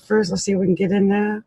first. Let's see if we can get in there.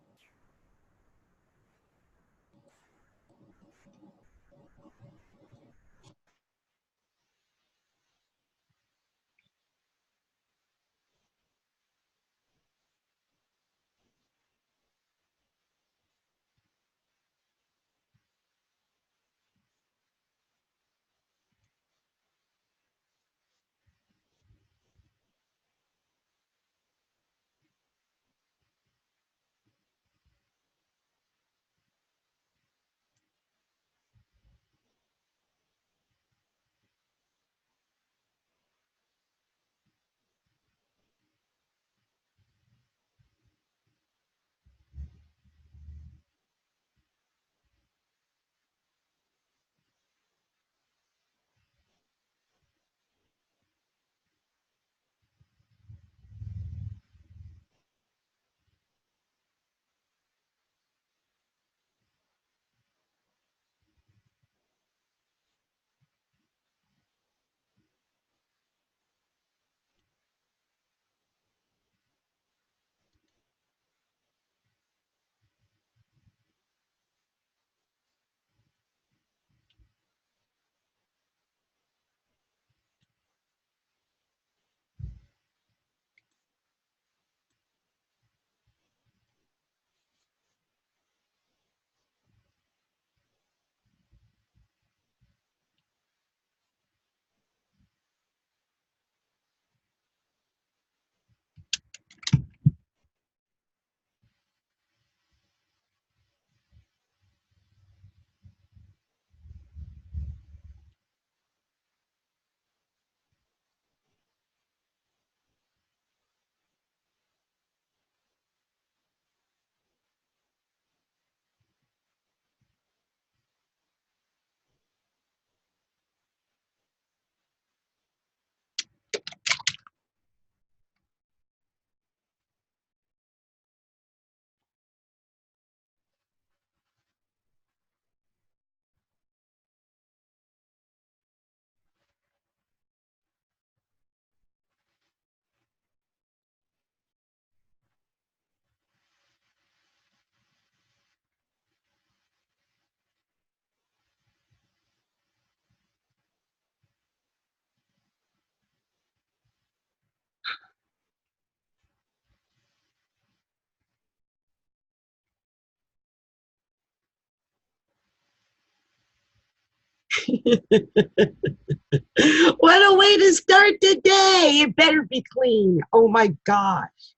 What a way to start the day. It better be clean. Oh my gosh.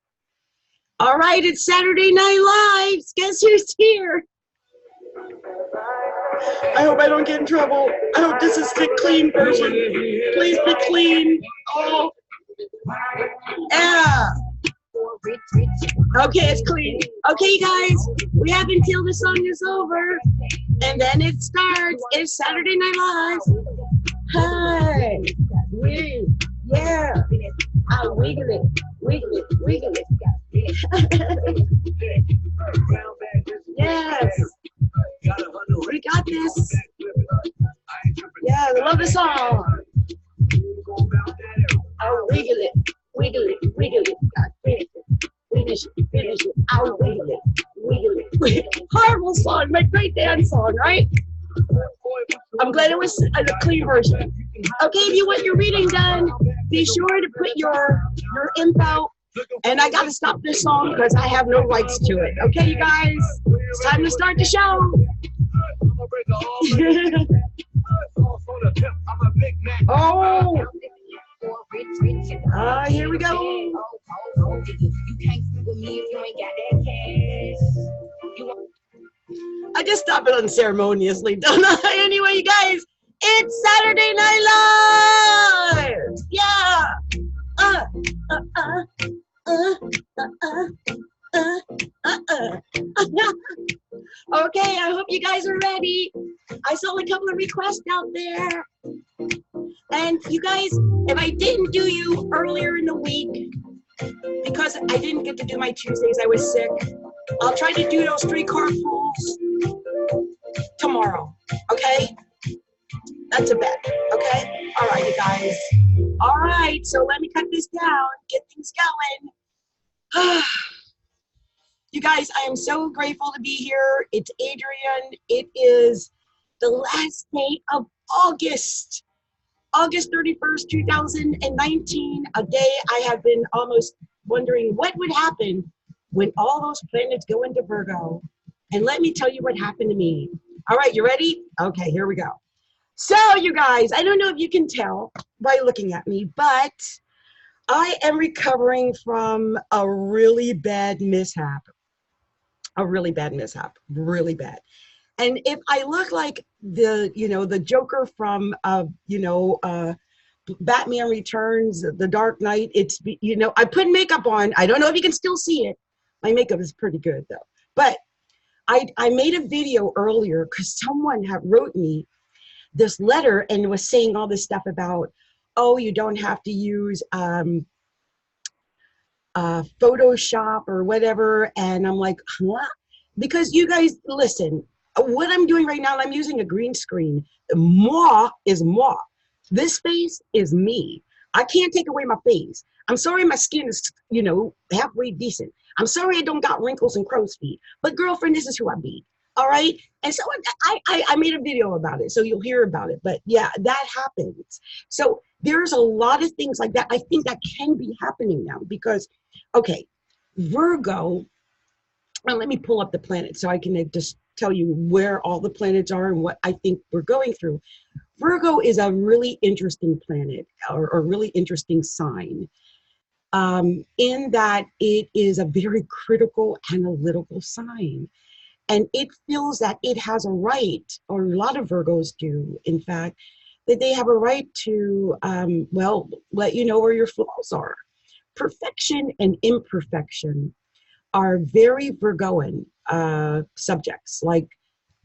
All right, it's Saturday Night Live. Guess who's here? I hope I don't get in trouble. I hope this is the clean version. Please be clean. Oh. Yeah. Okay, it's clean. Okay, guys, we have until the song is over, and then it starts. It's Saturday Night Live. Hi. Yeah. I'll wiggle it, wiggle it, wiggle it. Yes. We got this. Yeah, I love the song. I'll wiggle it, wiggle it, wiggle it. Finish it. I'll wiggle it, wiggle it. Horrible song, my great dance song, right? I'm glad it was a clean version. Okay, if you want your reading done, be sure to put your info. And I gotta stop this song because I have no rights to it. Okay, you guys, it's time to start the show. Oh, here we go. I just stop it unceremoniously, don't I? Anyway, you guys, it's Saturday Night Live. Yeah. Okay, I hope you guys are ready. I saw a couple of requests out there. And you guys, if I didn't do you earlier in the week, because I didn't get to do my Tuesdays, I was sick, I'll try to do those 3 card pulls tomorrow, okay? That's a bet, okay? All right, you guys. All right, so let me cut this down, get things going. You guys, I am so grateful to be here. It's Adrienne. It is the last day of August. August 31st, 2019, a day I have been almost wondering what would happen when all those planets go into Virgo. And let me tell you what happened to me. All right, you ready? Okay, here we go. So, you guys, I don't know if you can tell by looking at me, but I am recovering from a really bad mishap. Really bad. And if I look like the Joker from, Batman Returns, The Dark Knight, I put makeup on. I don't know if you can still see it. My makeup is pretty good though. But I made a video earlier because someone had wrote me this letter and was saying all this stuff about, oh, you don't have to use Photoshop or whatever. And I'm like, huh? Because you guys, listen, what I'm doing right now, I'm using a green screen. Moi is moi. This face is me. I can't take away my face. I'm sorry my skin is, halfway decent. I'm sorry I don't got wrinkles and crow's feet. But girlfriend, this is who I be. All right. And so I made a video about it, so you'll hear about it. But yeah, that happens. So there's a lot of things like that. I think that can be happening now because, okay, Virgo, and let me pull up the planets so I can just tell you where all the planets are and what I think we're going through. Virgo is a really interesting planet or a really interesting sign in that it is a very critical, analytical sign. And it feels that it has a right, or a lot of Virgos do, in fact, that they have a right to, let you know where your flaws are. Perfection and imperfection are very Virgoan subjects, like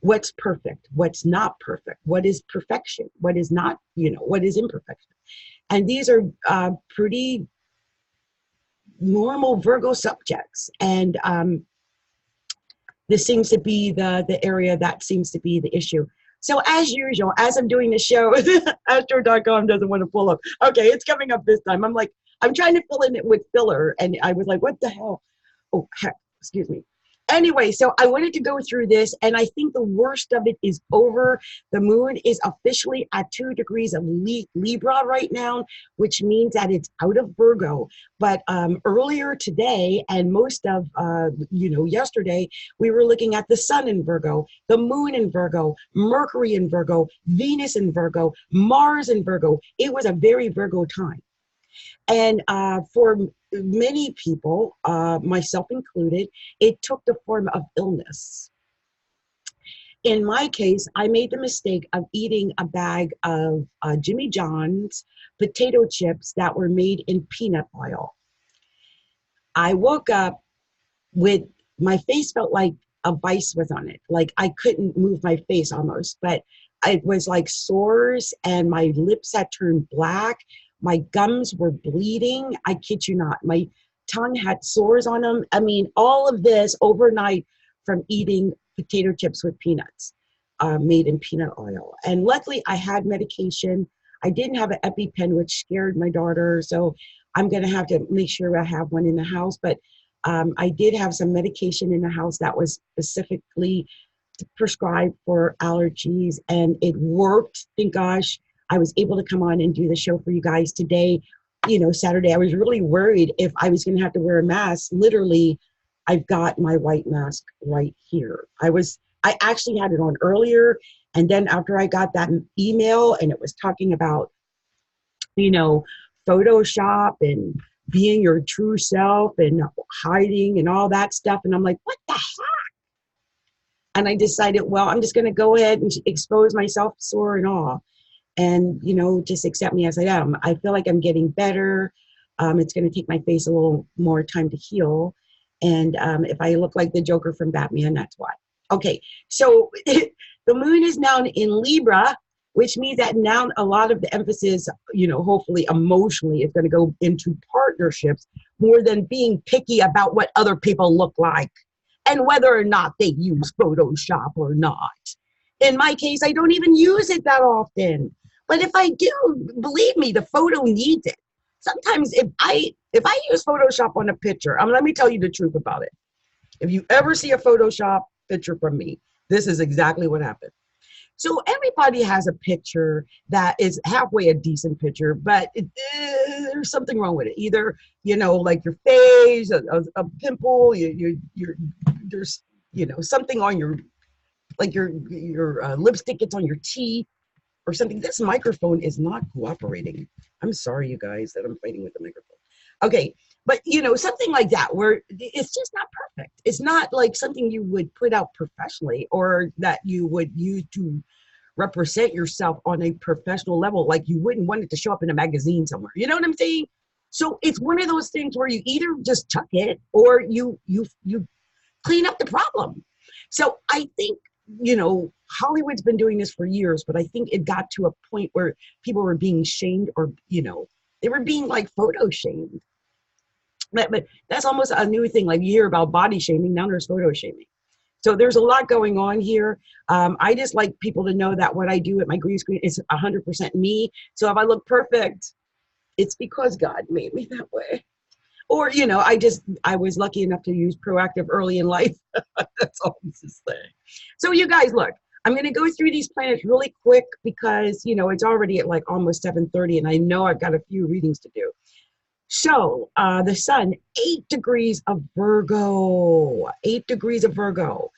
what's perfect, what's not perfect, what is perfection, what is not, what is imperfection. And these are pretty normal Virgo subjects. And this seems to be the area that seems to be the issue. So as usual, as I'm doing the show, Astro.com doesn't want to pull up. Okay, it's coming up this time. I'm trying to fill in it with filler. And I was like, what the hell? Oh, heck, excuse me. Anyway, so I wanted to go through this, and I think the worst of it is over. The moon is officially at 2 degrees of Libra right now, which means that it's out of Virgo. But earlier today and most of, yesterday, we were looking at the sun in Virgo, the moon in Virgo, Mercury in Virgo, Venus in Virgo, Mars in Virgo. It was a very Virgo time. And for many people, myself included, it took the form of illness. In my case, I made the mistake of eating a bag of Jimmy John's potato chips that were made in peanut oil. I woke up with, my face felt like a vice was on it. Like I couldn't move my face almost, but it was like sores and my lips had turned black. My gums were bleeding. I kid you not. My tongue had sores on them. I mean, all of this overnight from eating potato chips with peanuts made in peanut oil. And luckily, I had medication. I didn't have an EpiPen, which scared my daughter. So I'm going to have to make sure I have one in the house. But I did have some medication in the house that was specifically prescribed for allergies. And it worked, thank gosh. I was able to come on and do the show for you guys today, Saturday. I was really worried if I was going to have to wear a mask. Literally, I've got my white mask right here. I actually had it on earlier. And then after I got that email and it was talking about, Photoshop and being your true self and hiding and all that stuff. And I'm like, what the heck? And I decided, well, I'm just going to go ahead and expose myself, sore and all. And, just accept me as I am. I feel like I'm getting better. It's going to take my face a little more time to heal. And if I look like the Joker from Batman, that's why. Okay, so the moon is now in Libra, which means that now a lot of the emphasis, hopefully emotionally, is going to go into partnerships more than being picky about what other people look like and whether or not they use Photoshop or not. In my case, I don't even use it that often. But if I do, believe me, the photo needs it. Sometimes if I use Photoshop on a picture, let me tell you the truth about it. If you ever see a Photoshop picture from me, this is exactly what happened. So everybody has a picture that is halfway a decent picture, but there's something wrong with it. Either, like your face, a pimple, there's, something on your, like your lipstick gets on your teeth or something. This microphone is not cooperating. I'm sorry, you guys, that I'm fighting with the microphone. Okay, but something like that where it's just not perfect. It's not like something you would put out professionally or that you would use to represent yourself on a professional level. Like you wouldn't want it to show up in a magazine somewhere. You know what I'm saying? So it's one of those things where you either just chuck it or you clean up the problem. So I think, Hollywood's been doing this for years, but I think it got to a point where people were being shamed or, they were being like photo shamed. But that's almost a new thing. Like you hear about body shaming, now there's photo shaming. So there's a lot going on here. I just like people to know that what I do at my green screen is 100% me. So if I look perfect, it's because God made me that way. Or, I was lucky enough to use proactive early in life. That's all this is saying. So you guys, look, I'm going to go through these planets really quick because, it's already at like almost 7:30 and I know I've got a few readings to do. So the sun, 8 degrees of Virgo, 8 degrees of Virgo.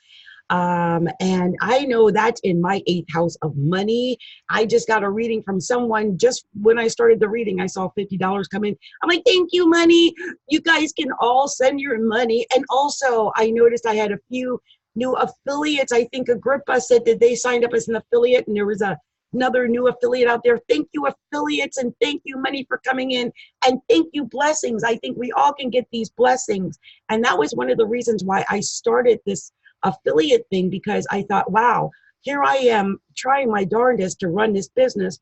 And I know that's in my 8th house of money. I just got a reading from someone. Just when I started the reading, I saw $50 come in. I'm like, thank you, money. You guys can all send your money. And also I noticed I had a few new affiliates. I think Agrippa said that they signed up as an affiliate and there was another new affiliate out there. Thank you, affiliates, and thank you, money, for coming in, and thank you, blessings. I think we all can get these blessings. And that was one of the reasons why I started this affiliate thing, because I thought, wow, here I am trying my darndest to run this business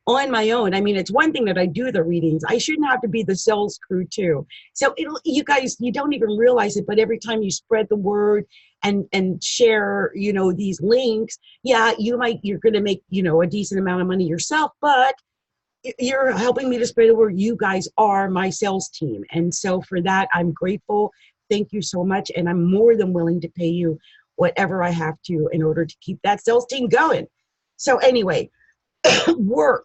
on my own. I mean, it's one thing that I do the readings. I shouldn't have to be the sales crew too. So you guys, you don't even realize it, but every time you spread the word and share, these links, yeah, you're going to make, a decent amount of money yourself, but you're helping me to spread the word. You guys are my sales team. And so for that, I'm grateful. Thank you so much. And I'm more than willing to pay you whatever I have to in order to keep that sales team going. So anyway, work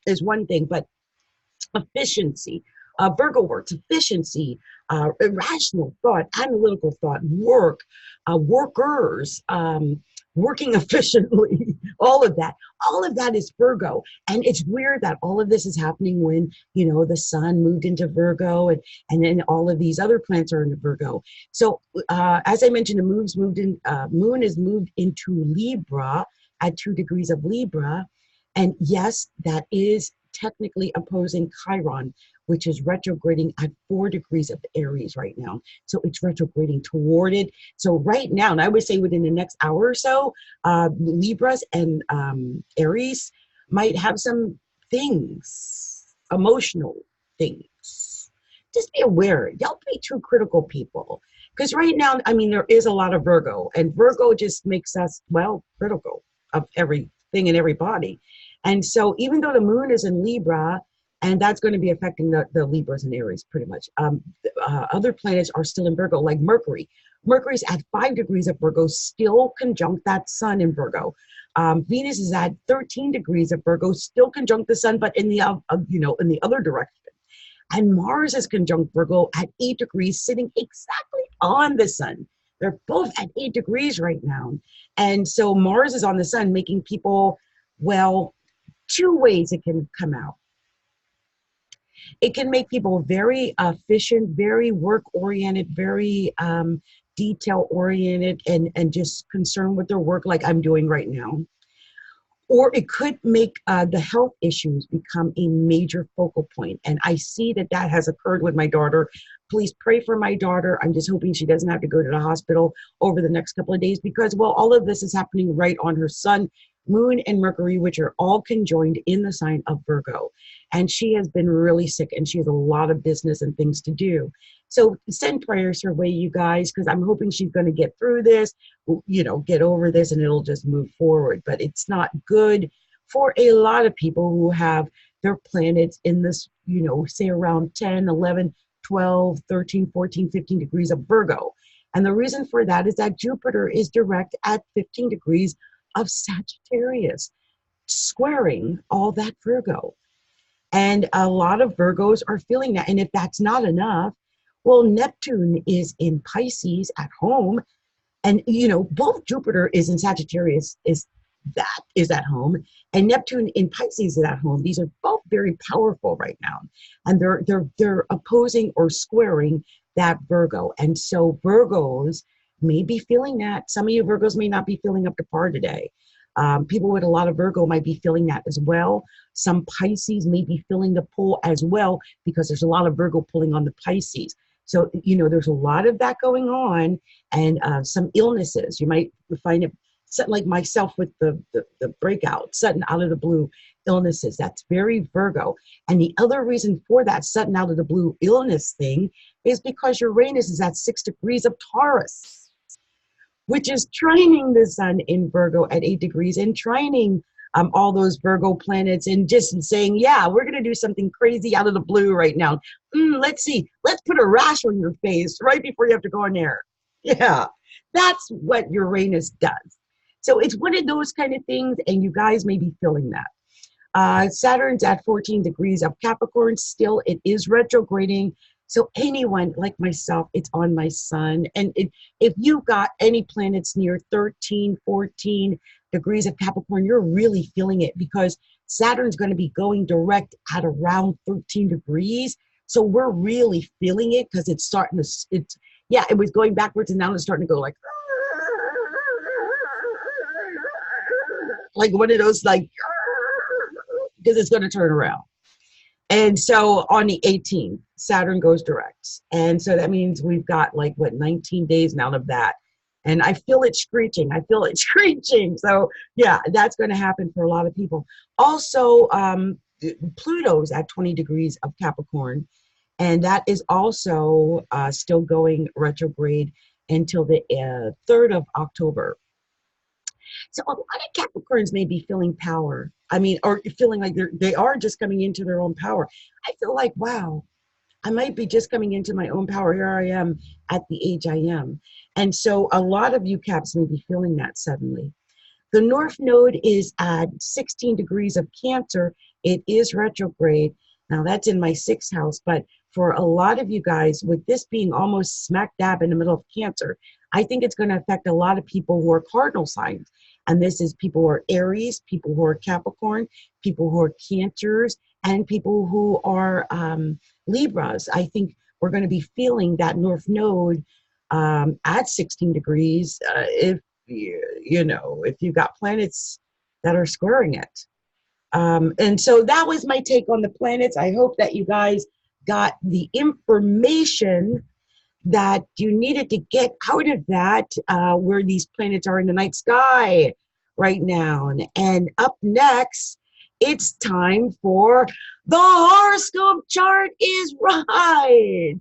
is one thing, but efficiency, Virgo works, efficiency, irrational thought, analytical thought, work, workers, working efficiently, all of that is Virgo. And it's weird that all of this is happening when, the sun moved into Virgo and then all of these other planets are into Virgo. So as I mentioned, the moon is moved into Libra at 2 degrees of Libra. And yes, that is technically opposing Chiron, which is retrograding at 4 degrees of Aries right now. So it's retrograding toward it. So right now, and I would say within the next hour or so, Libras and Aries might have some things, emotional things. Just be aware. Don't be too critical, people. Because right now, I mean, there is a lot of Virgo, and Virgo just makes us, critical of everything and everybody. And so even though the moon is in Libra, and that's going to be affecting the Libras and Aries pretty much, other planets are still in Virgo, like Mercury. Mercury's at 5 degrees of Virgo, still conjunct that sun in Virgo. Venus is at 13 degrees of Virgo, still conjunct the sun, but in the in the other direction. And Mars is conjunct Virgo at 8 degrees, sitting exactly on the sun. They're both at 8 degrees right now. And so Mars is on the sun, making people, two ways it can come out. It can make people very efficient, very work-oriented, very detail-oriented, and just concerned with their work like I'm doing right now. Or it could make the health issues become a major focal point. And I see that has occurred with my daughter. Please pray for my daughter. I'm just hoping she doesn't have to go to the hospital over the next couple of days because, all of this is happening right on her sun, moon, and Mercury, which are all conjoined in the sign of Virgo. And she has been really sick and she has a lot of business and things to do. So send prayers her way, you guys, because I'm hoping she's going to get through this, get over this, and it'll just move forward. But it's not good for a lot of people who have their planets in this, say around 10, 11, 12, 13, 14, 15 degrees of Virgo. And the reason for that is that Jupiter is direct at 15 degrees of Sagittarius, squaring all that Virgo. And a lot of Virgos are feeling that. And if that's not enough, well, Neptune is in Pisces at home. And, you know, both Jupiter is in Sagittarius is at home, and Neptune in Pisces is at home. These are both very powerful right now. And they're opposing or squaring that Virgo. And so Virgos may be feeling that. Some of you Virgos may not be feeling up to par today. People with a lot of Virgo might be feeling that as well. Some Pisces may be feeling the pull as well, because there's a lot of Virgo pulling on the Pisces. So, you know, there's a lot of that going on, and some illnesses. You might find it, like myself with the breakout, sudden out of the blue illnesses. That's very Virgo. And the other reason for that sudden out of the blue illness thing is because Uranus is at 6 degrees of Taurus, which is trining the sun in Virgo at 8 degrees and trining all those Virgo planets, and just saying, yeah, we're going to do something crazy out of the blue right now. Let's see. Let's put a rash on your face right before you have to go in there. Yeah, that's what Uranus does. So it's one of those kind of things, and you guys may be feeling that. Saturn's at 14 degrees of Capricorn. Still, it is retrograding. So anyone like myself, it's on my sun. And if you've got any planets near 13, 14 degrees of Capricorn, you're really feeling it, because Saturn's going to be going direct at around 13 degrees. So we're really feeling it, because it's starting to, yeah, it was going backwards, and now it's starting to go like one of those, like, because it's going to turn around. And so on the 18th, Saturn goes direct. And so that means we've got like, what, 19 days now of that. And I feel it screeching. I feel it screeching. So yeah, that's going to happen for a lot of people. Also, Pluto's at 20 degrees of Capricorn. And that is also still going retrograde until the 3rd of October. So a lot of Capricorns may be feeling power. I mean, or feeling like they are just coming into their own power. I feel like, wow, I might be just coming into my own power. Here I am at the age I am. And so a lot of you Caps may be feeling that suddenly. The North Node is at 16 degrees of Cancer. It is retrograde. Now that's in my 6th house, but for a lot of you guys, with this being almost smack dab in the middle of Cancer, I think it's going to affect a lot of people who are cardinal signs. And this is people who are Aries, people who are Capricorn, people who are Cancers, and people who are Libras. I think we're going to be feeling that North Node at 16 degrees if if you've got planets that are squaring it. And so that was my take on the planets. I hope that you guys got the information that you needed to get out of that, where these planets are in the night sky right now. And up next, it's time for the horoscope chart is right,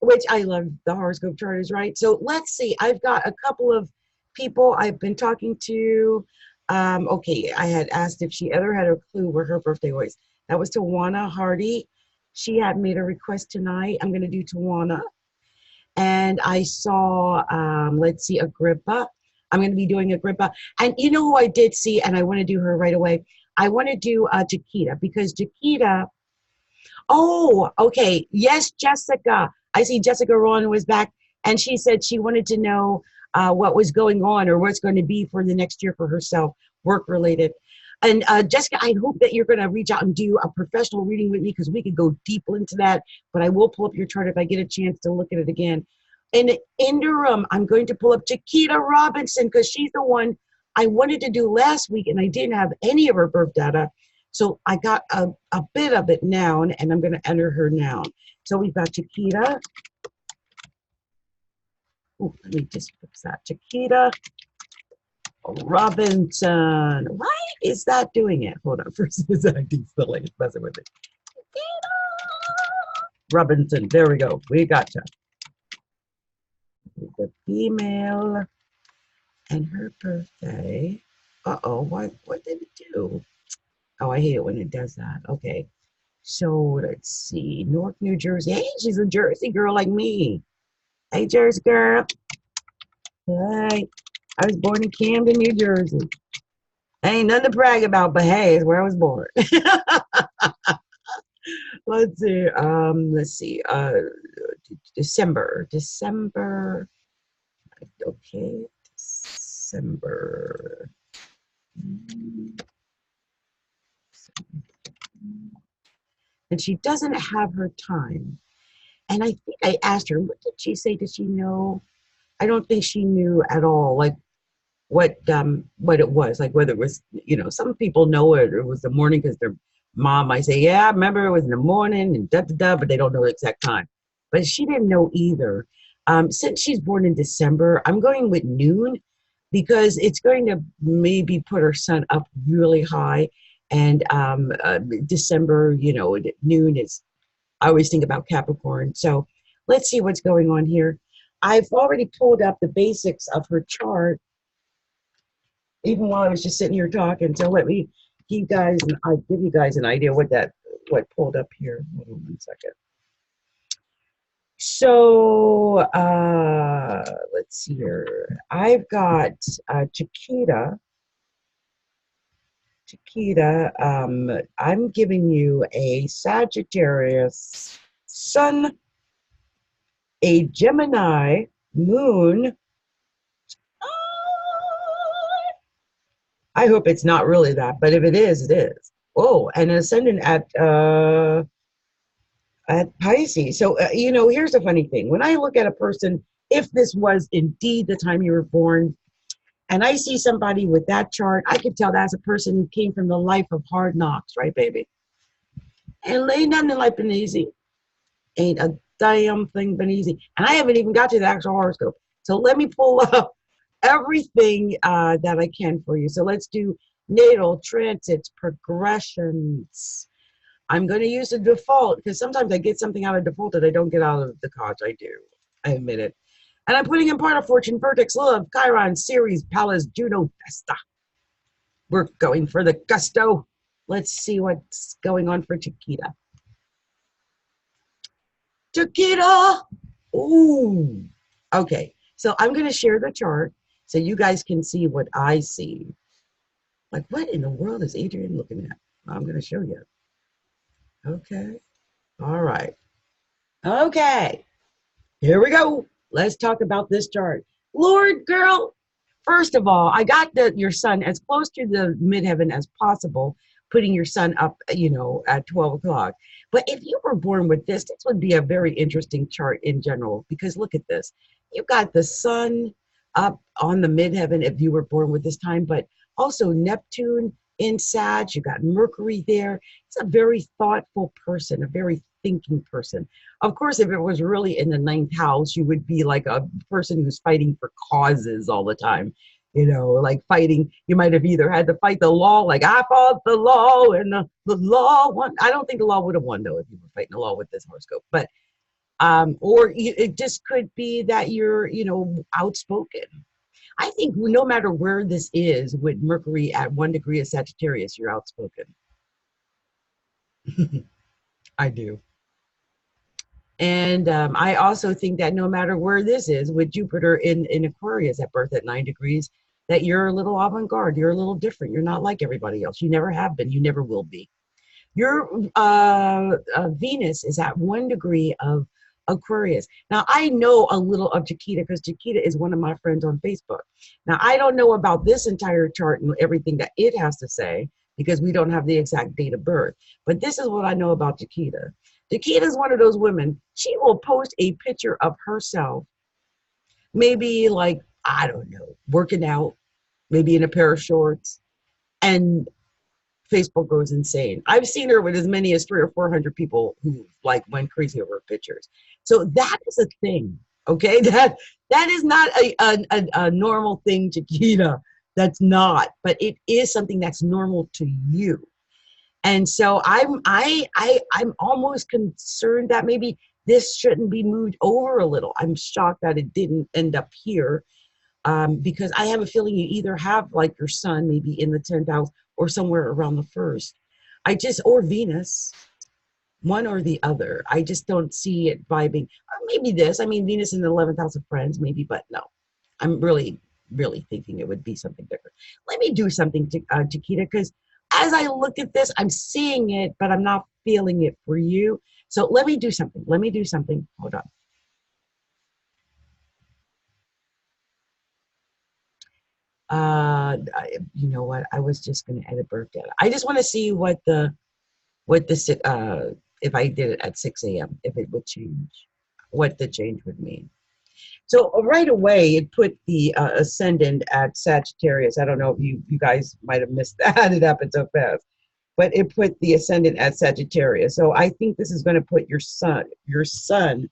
which I love. The horoscope chart is right. So let's see. I've got a couple of people I've been talking to. Okay, I had asked if she ever had a clue where her birthday was. That was Tawana Hardy. She had made a request tonight. I'm going to do Tawana. And I saw, let's see, Agrippa. I'm going to be doing Agrippa. And you know who I did see, and I want to do her right away. I want to do Chiquita, because Chiquita, oh, okay. Yes, Jessica. I see Jessica Ron was back, and she said she wanted to know what was going on or what's going to be for the next year for herself, work-related. And Jessica, I hope that you're going to reach out and do a professional reading with me, because we could go deep into that. But I will pull up your chart if I get a chance to look at it again. In the interim, I'm going to pull up Chiquita Robinson, because she's the one I wanted to do last week, and I didn't have any of her birth data. So I got a bit of it now, and I'm going to enter her now. So we've got Chiquita. Ooh, let me just fix that. Chiquita Robinson. Why is that doing it? Hold on. First, it's acting silly. It's messing with it. Robinson. There we go. We gotcha. The female and her birthday. Uh-oh. What did it do? Oh, I hate it when it does that. Okay. So let's see, Newark, New Jersey. Hey, she's a Jersey girl like me. Hey, Jersey girl. Hey, I was born in Camden, New Jersey. Ain't nothing to brag about, but hey, it's where I was born. Let's see. December. Okay, December. And she doesn't have her time. And I think I asked her, what did she say? Did she know? I don't think she knew at all, like what it was, like whether it was, some people know it was the morning because their mom might say, yeah, I remember it was in the morning and da da da, but they don't know the exact time. But she didn't know either. Since she's born in December, I'm going with noon because it's going to maybe put her sun up really high. And December, at noon is, I always think about Capricorn. So let's see what's going on here. I've already pulled up the basics of her chart, even while I was just sitting here talking. So let me give you guys an idea what pulled up here. Hold on one second. So let's see here. I've got Chiquita. I'm giving you a Sagittarius Sun, a Gemini Moon. I hope it's not really that, but if it is, it is. Oh, and an ascendant at Pisces. So, here's the funny thing. When I look at a person, if this was indeed the time you were born, and I see somebody with that chart, I could tell that's a person who came from the life of hard knocks, right, baby? And ain't nothing in life been easy. Ain't a damn thing been easy. And I haven't even got to the actual horoscope. So let me pull up everything that I can for you. So let's do natal, transits, progressions. I'm going to use the default because sometimes I get something out of default that I don't get out of the cards. I do. I admit it. And I'm putting in part of Fortune, Vertex, Love, Chiron, Ceres, Pallas, Juno, Vesta. We're going for the gusto. Let's see what's going on for Chiquita. Chiquita! Ooh. Okay. So I'm going to share the chart so you guys can see what I see. Like, what in the world is Adrienne looking at? I'm going to show you. Okay. All right. Okay. Here we go. Let's talk about this chart. Lord, girl, first of all, I got your sun as close to the midheaven as possible, putting your sun up, at 12 o'clock. But if you were born with this would be a very interesting chart in general, because look at this. You've got the sun up on the midheaven if you were born with this time, but also Neptune in Sag, you got Mercury there. It's a very thoughtful person, a very thinking person. Of course, if it was really in the ninth house, you would be like a person who's fighting for causes all the time. Like fighting, you might have either had to fight the law, like I fought the law and the law won. I don't think the law would have won though if you were fighting the law with this horoscope. But it just could be that you're, outspoken. I think no matter where this is with Mercury at 1 degree of Sagittarius, you're outspoken. I do. And I also think that no matter where this is with Jupiter in Aquarius at birth at 9 degrees, that you're a little avant-garde, you're a little different. You're not like everybody else. You never have been. You never will be. Your Venus is at 1 degree of Aquarius. Now, I know a little of Chiquita because Chiquita is one of my friends on Facebook. Now, I don't know about this entire chart and everything that it has to say because we don't have the exact date of birth. But this is what I know about Chiquita. Chiquita is one of those women, she will post a picture of herself, maybe like, I don't know, working out, maybe in a pair of shorts, and Facebook goes insane. I've seen her with as many as 300 or 400 people who like went crazy over her pictures. So that is a thing, okay? That is not a normal thing, Chiquita. That's not, but it is something that's normal to you. And so I'm almost concerned that maybe this shouldn't be moved over a little. I'm shocked that it didn't end up here because I have a feeling you either have like your sun maybe in the 10th house or somewhere around the 1st. Or Venus. one or the other. I just don't see it vibing. Maybe this. I mean, Venus in the 11th house of friends, maybe, but no. I'm really, really thinking it would be something different. Let me do something to Chiquita, because as I look at this, I'm seeing it, but I'm not feeling it for you. So let me do something. Let me do something. Hold on. You know what? I was just going to edit birth data. I just want to see if I did it at 6 a.m. if it would change, what the change would mean. So right away, it put the ascendant at Sagittarius. I don't know if you guys might have missed that. It happened so fast. But it put the ascendant at Sagittarius. So I think this is going to put your sun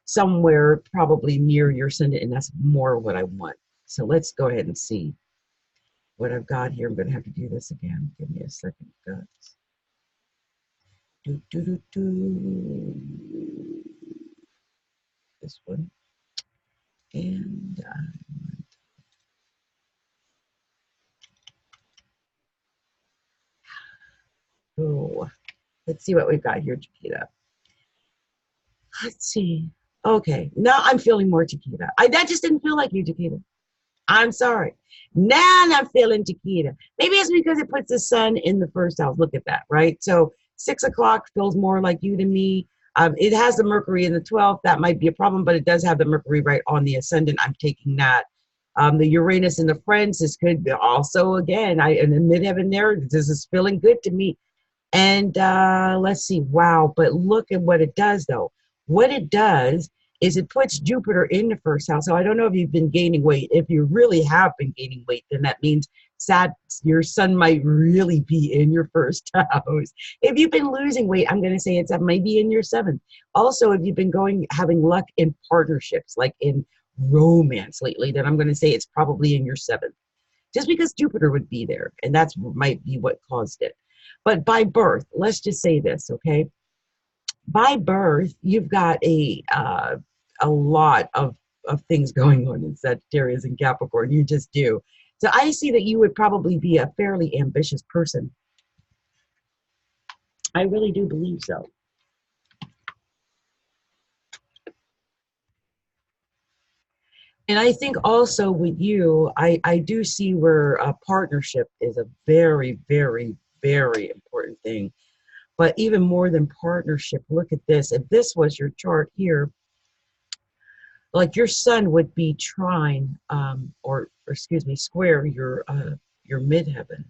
somewhere probably near your ascendant, and that's more what I want. So let's go ahead and see what I've got here. I'm going to have to do this again. Give me a second, guys. Do, do, do, do. This one. And oh, let's see what we've got here, Chiquita. Let's see. Okay, now I'm feeling more Chiquita. That just didn't feel like you, Chiquita. I'm sorry. Now I'm feeling Chiquita. Maybe it's because it puts the sun in the first house. Look at that, right? So 6 o'clock feels more like you to me. It has the Mercury in the 12th. That might be a problem, but it does have the Mercury right on the ascendant. I'm taking that. The Uranus in the Friends, this could be also, again, in the midheaven there, this is feeling good to me. And let's see, wow, but look at what it does though. What it does is it puts Jupiter in the first house. So I don't know if you've been gaining weight. If you really have been gaining weight, then that means your sun might really be in your first house. If you've been losing weight, I'm going to say it's maybe in your seventh. Also, if you've been having luck in partnerships, like in romance lately, then I'm going to say it's probably in your seventh. Just because Jupiter would be there, and that's might be what caused it. But by birth, let's just say this, okay? By birth, you've got a lot of things going on in Sagittarius and Capricorn. You just do. So I see that you would probably be a fairly ambitious person. I really do believe so. And I think also with you, I do see where a partnership is a very, very, very important thing. But even more than partnership, look at this. If this was your chart here, like your sun would be trine, or excuse me, square your midheaven.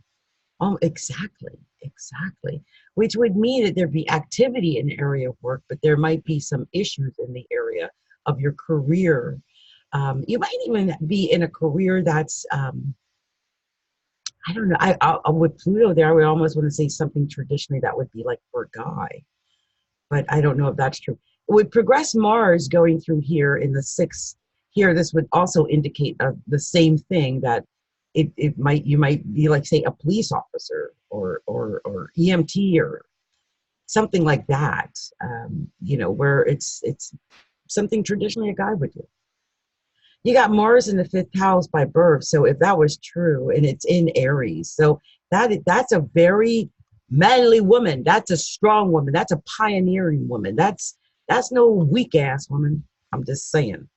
Oh, exactly, exactly. Which would mean that there'd be activity in the area of work, but there might be some issues in the area of your career. You might even be in a career that's, I don't know. With Pluto there, I would almost want to say something traditionally that would be like for a guy, but I don't know if that's true. With progress Mars going through here in the sixth here, this would also indicate the same thing, that you might be like, say, a police officer or EMT or something like that. Where it's something traditionally a guy would do. You got Mars in the fifth house by birth. So if that was true, and it's in Aries, so that's a very manly woman. That's a strong woman. That's a pioneering woman. That's no weak ass woman. I'm just saying.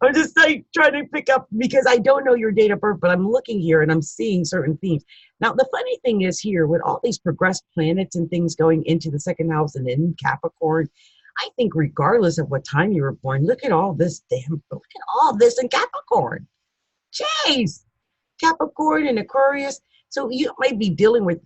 I'm just like trying to pick up, because I don't know your date of birth, but I'm looking here and I'm seeing certain themes. Now, the funny thing is here, with all these progressed planets and things going into the second house and in Capricorn, I think regardless of what time you were born, look at all this in Capricorn. Jeez, Capricorn and Aquarius. So you might be dealing with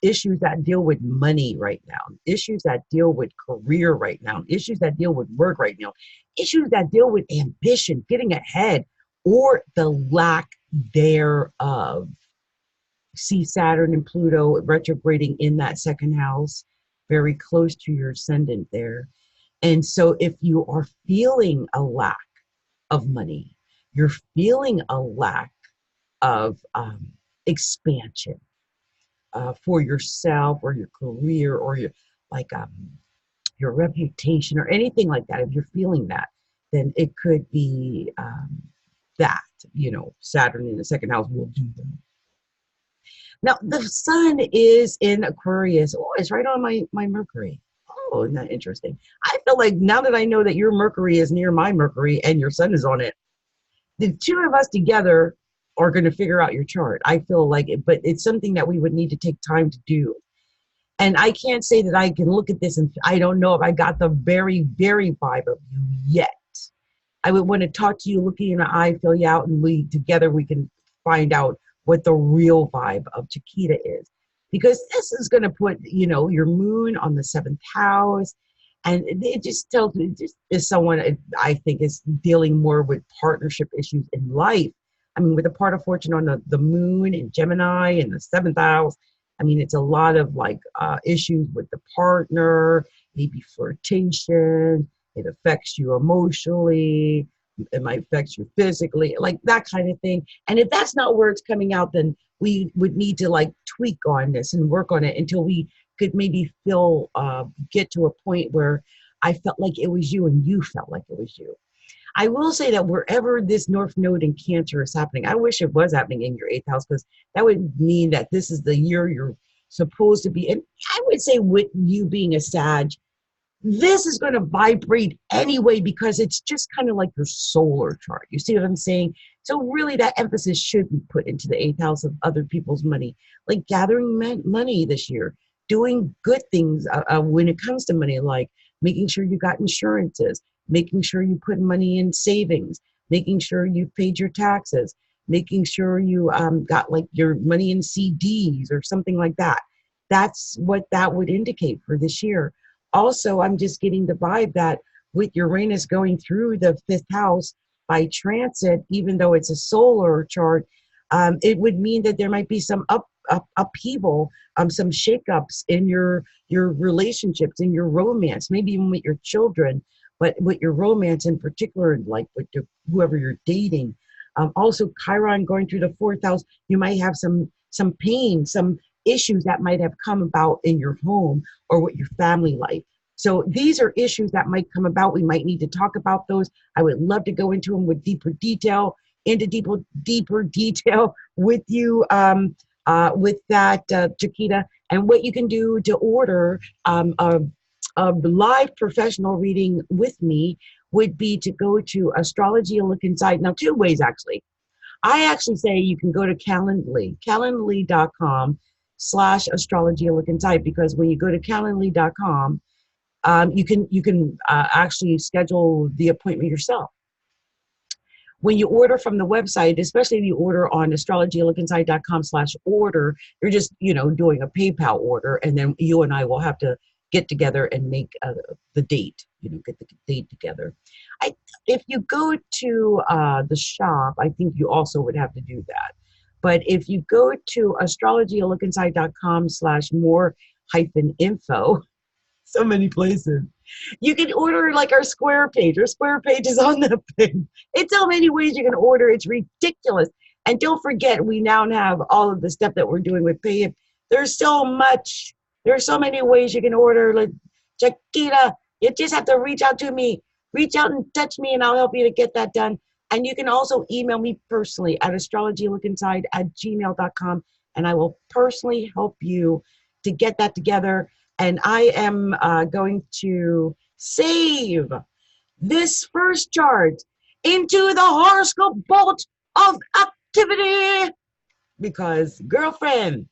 issues that deal with money right now, issues that deal with career right now, issues that deal with work right now, issues that deal with ambition, getting ahead, or the lack thereof. See Saturn and Pluto retrograding in that second house, very close to your ascendant there. And so if you are feeling a lack of money, you're feeling a lack of expansion for yourself or your career or your reputation or anything like that, if you're feeling that, then it could be that, Saturn in the second house will do that. Now, the sun is in Aquarius. Oh, it's right on my Mercury. Oh, isn't that interesting? I feel like now that I know that your Mercury is near my Mercury and your sun is on it, the two of us together are going to figure out your chart. I feel like it, but it's something that we would need to take time to do. And I can't say that I can look at this and I don't know if I got the very, very vibe of you yet. I would want to talk to you, look you in the eye, fill you out, and we together we can find out what the real vibe of Chiquita is. Because this is going to put, you know, your moon on the 7th house. And it just tells me, it just is someone I think is dealing more with partnership issues in life. I mean, with the part of fortune on the moon in Gemini and the 7th house, I mean, it's a lot of like issues with the partner, maybe flirtation. It affects you emotionally. It might affect you physically, like that kind of thing. And if that's not where it's coming out, then we would need to like tweak on this and work on it until we could maybe get to a point where I felt like it was you and you felt like it was you. I will say that wherever this North Node in Cancer is happening, I wish it was happening in your 8th house, because that would mean that this is the year you're supposed to be. And I would say with you being a Sag, this is going to vibrate anyway, because it's just kind of like your solar chart. You see what I'm saying? So really that emphasis should be put into the 8th house of other people's money, like gathering money this year, doing good things when it comes to money, like making sure you got insurances, making sure you put money in savings, making sure you paid your taxes, making sure you got like your money in CDs or something like that. That's what that would indicate for this year. Also, I'm just getting the vibe that with Uranus going through the 5th house by transit, even though it's a solar chart, it would mean that there might be some upheaval, some shakeups in your relationships, in your romance, maybe even with your children, but with your romance in particular, like with whoever you're dating. Also, Chiron going through the 4th house, you might have some pain, some issues that might have come about in your home or with your family life. So these are issues that might come about. We might need to talk about those. I would love to go into them with deeper detail with you with that, Chiquita. And what you can do to order a live professional reading with me would be to go to Astrology and Look Inside. Now, 2 ways, actually. I actually say you can go to calendly.com/astrology and look inside, because when you go to calendly.com, you can actually schedule the appointment yourself. When you order from the website, especially if you order on astrologylookinside.com/order, you're just, you know, doing a PayPal order, and then you and I will have to get together and make the date, you know, get the date together. If you go to the shop, I think you also would have to do that. But if you go to astrologylookinside.com/more-info, so many places, you can order like our Square page. Our Square page is on the page. It's so many ways you can order. It's ridiculous. And don't forget, we now have all of the stuff that we're doing with Pay. There's so much. There's so many ways you can order. Like, Chiquita, you just have to reach out to me. Reach out and touch me, and I'll help you to get that done. And you can also email me personally at astrologylookinside@gmail.com, and I will personally help you to get that together. And I am going to save this first chart into the horoscope vault of activity, because, girlfriend,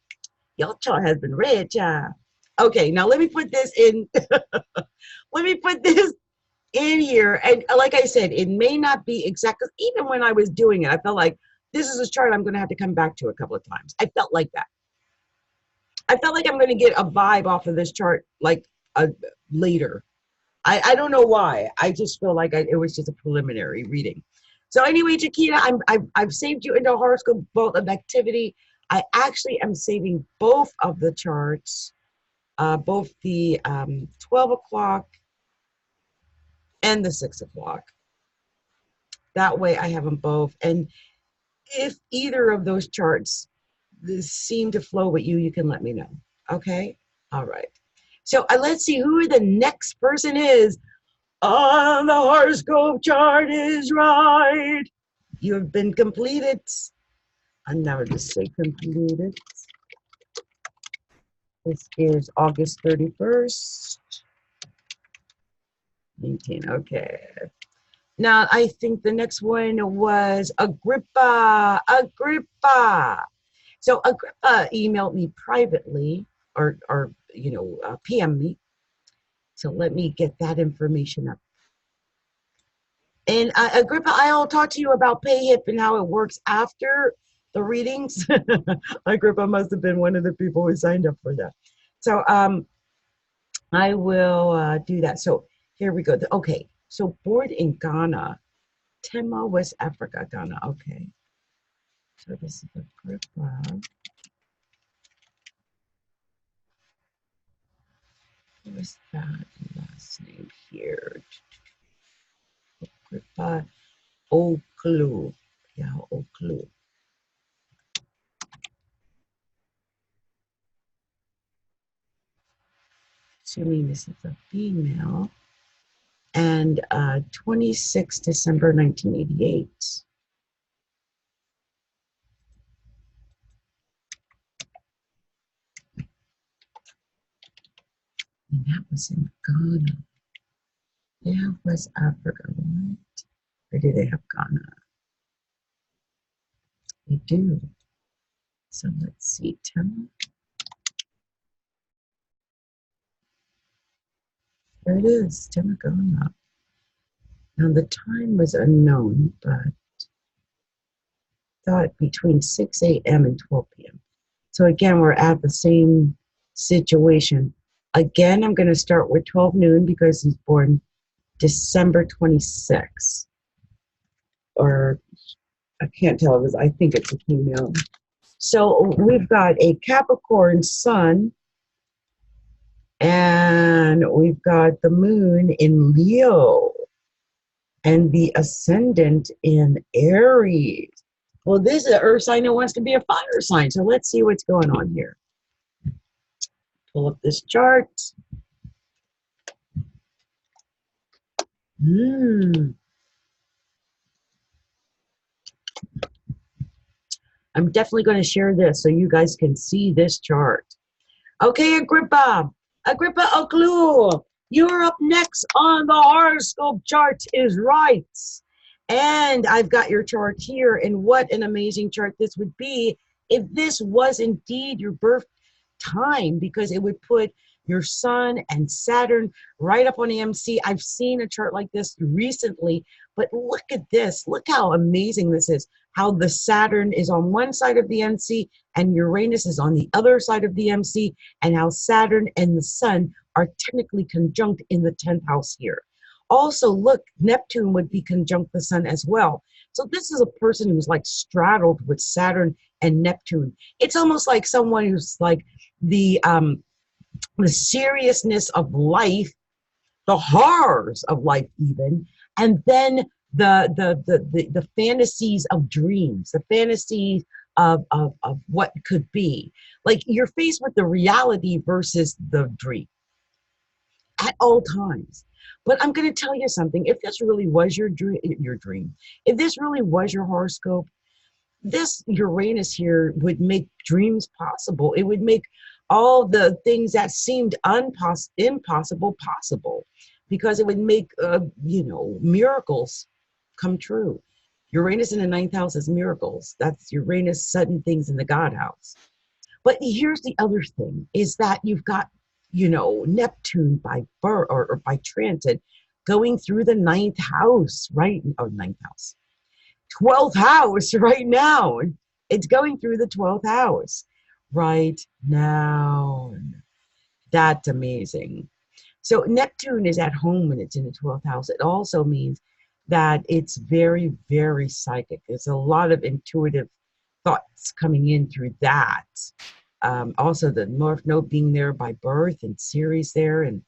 your chart has been read, child. Okay, now let me put this in. Let me put this in here. And like I said, it may not be exact, because even when I was doing it, I felt like this is a chart I'm going to have to come back to a couple of times. I felt like that. I felt like I'm going to get a vibe off of this chart like later. I don't know why. I just feel like it was just a preliminary reading. So anyway, Chiquita, I've saved you into horoscope vault of activity. I actually am saving both of the charts, both the 12 o'clock and the 6 o'clock. That way I have them both. And if either of those charts seem to flow with you, you can let me know. Okay? All right. So let's see who the next person is on the horoscope chart is right. You have been completed. I never just say completed. This is August 31st. 19, okay. Now, I think the next one was Agrippa. Agrippa. So Agrippa emailed me privately or PM me. So let me get that information up. And Agrippa, I'll talk to you about PayHip and how it works after the readings. Agrippa must have been one of the people who signed up for that. So I will do that. So here we go. Okay, so born in Ghana, Tema, West Africa, Ghana. Okay, so this is Agrippa. What's that last name here? Agrippa Oklu. Yeah, Oklu. Assuming this is a female. And 26 December 1988. And that was in Ghana. They have West Africa, right? Or do they have Ghana? They do. So let's see. There it is, Tema, Ghana. Now the time was unknown, but thought between 6 a.m. and 12 p.m. So again, we're at the same situation. Again, I'm going to start with 12 noon because he's born December 26th. Or I can't tell, I think it's a female. So we've got a Capricorn sun, and we've got the moon in Leo, and the ascendant in Aries. Well, this is an earth sign that wants to be a fire sign. So let's see what's going on here. Pull up this chart. I'm definitely going to share this so you guys can see this chart. Okay, Agrippa Oklu, you're up next on the horoscope chart is right. And I've got your chart here, and what an amazing chart this would be if this was indeed your birth time, because it would put your sun and Saturn right up on the MC. I've seen a chart like this recently, but look at this. Look how amazing this is. How the Saturn is on one side of the MC and Uranus is on the other side of the MC, and how Saturn and the sun are technically conjunct in the 10th house here. Also, look, Neptune would be conjunct the sun as well. So this is a person who's like straddled with Saturn and Neptune. It's almost like someone who's like the seriousness of life, the horrors of life even, and then the fantasies of dreams, the fantasies of what could be. Like you're faced with the reality versus the dream at all times. But I'm going to tell you something. If this really was your dream, if this really was your horoscope, this Uranus here would make dreams possible. It would make all the things that seemed impossible possible, because it would make miracles come true. Uranus in the 9th house is miracles. That's Uranus, sudden things in the God house. But here's the other thing, is that you've got Neptune by birth or by transit going through the 9th house, right? Oh, 9th house. 12th house right now. It's going through the 12th house right now. That's amazing. So Neptune is at home when it's in the 12th house. It also means that it's very, very psychic. There's a lot of intuitive thoughts coming in through that. Also the North Node being there by birth and Ceres there, and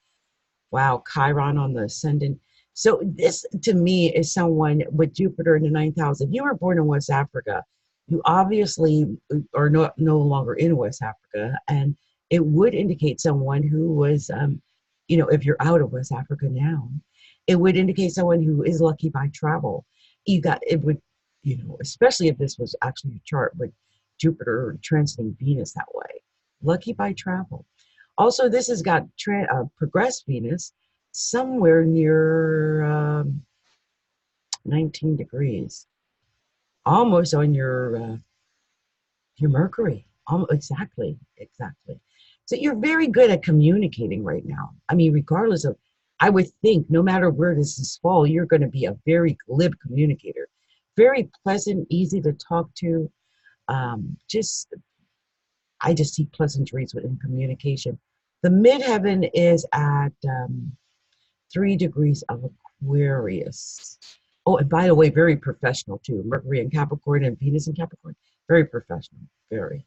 wow, Chiron on the ascendant. So this, to me, is someone with Jupiter in the 9th house. If you were born in West Africa, you obviously are no longer in West Africa, and it would indicate someone who was, if you're out of West Africa now, it would indicate someone who is lucky by travel. It would, especially if this was actually a chart with Jupiter transiting Venus that way, lucky by travel. Also, this has got progressed Venus somewhere near 19 degrees, almost on your Mercury. Exactly, exactly. So you're very good at communicating right now. I mean, regardless of, I would think no matter where this is fall, you're going to be a very glib communicator, very pleasant, easy to talk to. Just, I just see pleasantries within communication. The midheaven is at 3 degrees of Aquarius. Oh, and by the way, very professional too. Mercury in Capricorn and Venus in Capricorn, very professional, very.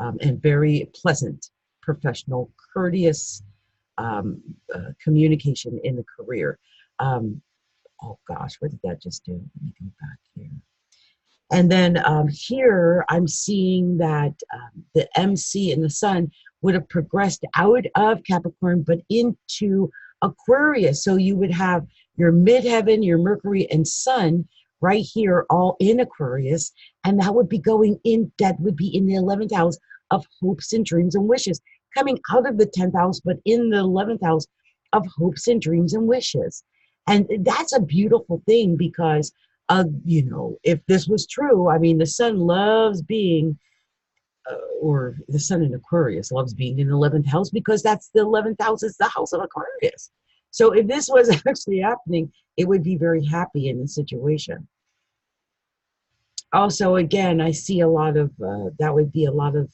And very pleasant, professional, courteous communication in the career. Oh gosh, what did that just do? Let me go back here. And then here I'm seeing that the MC in the sun would have progressed out of Capricorn, but into Aquarius. So you would have your midheaven, your Mercury and sun right here, all in Aquarius. And that would be going in, that would be in the 11th house of hopes and dreams and wishes, coming out of the 10th house, but in the 11th house of hopes and dreams and wishes. And that's a beautiful thing because you know, if this was true, I mean, the sun loves being, or the sun in Aquarius loves being in the 11th house because that's the 11th house is the house of Aquarius. So if this was actually happening, it would be very happy in the situation. Also, again, I see a lot of, that would be a lot of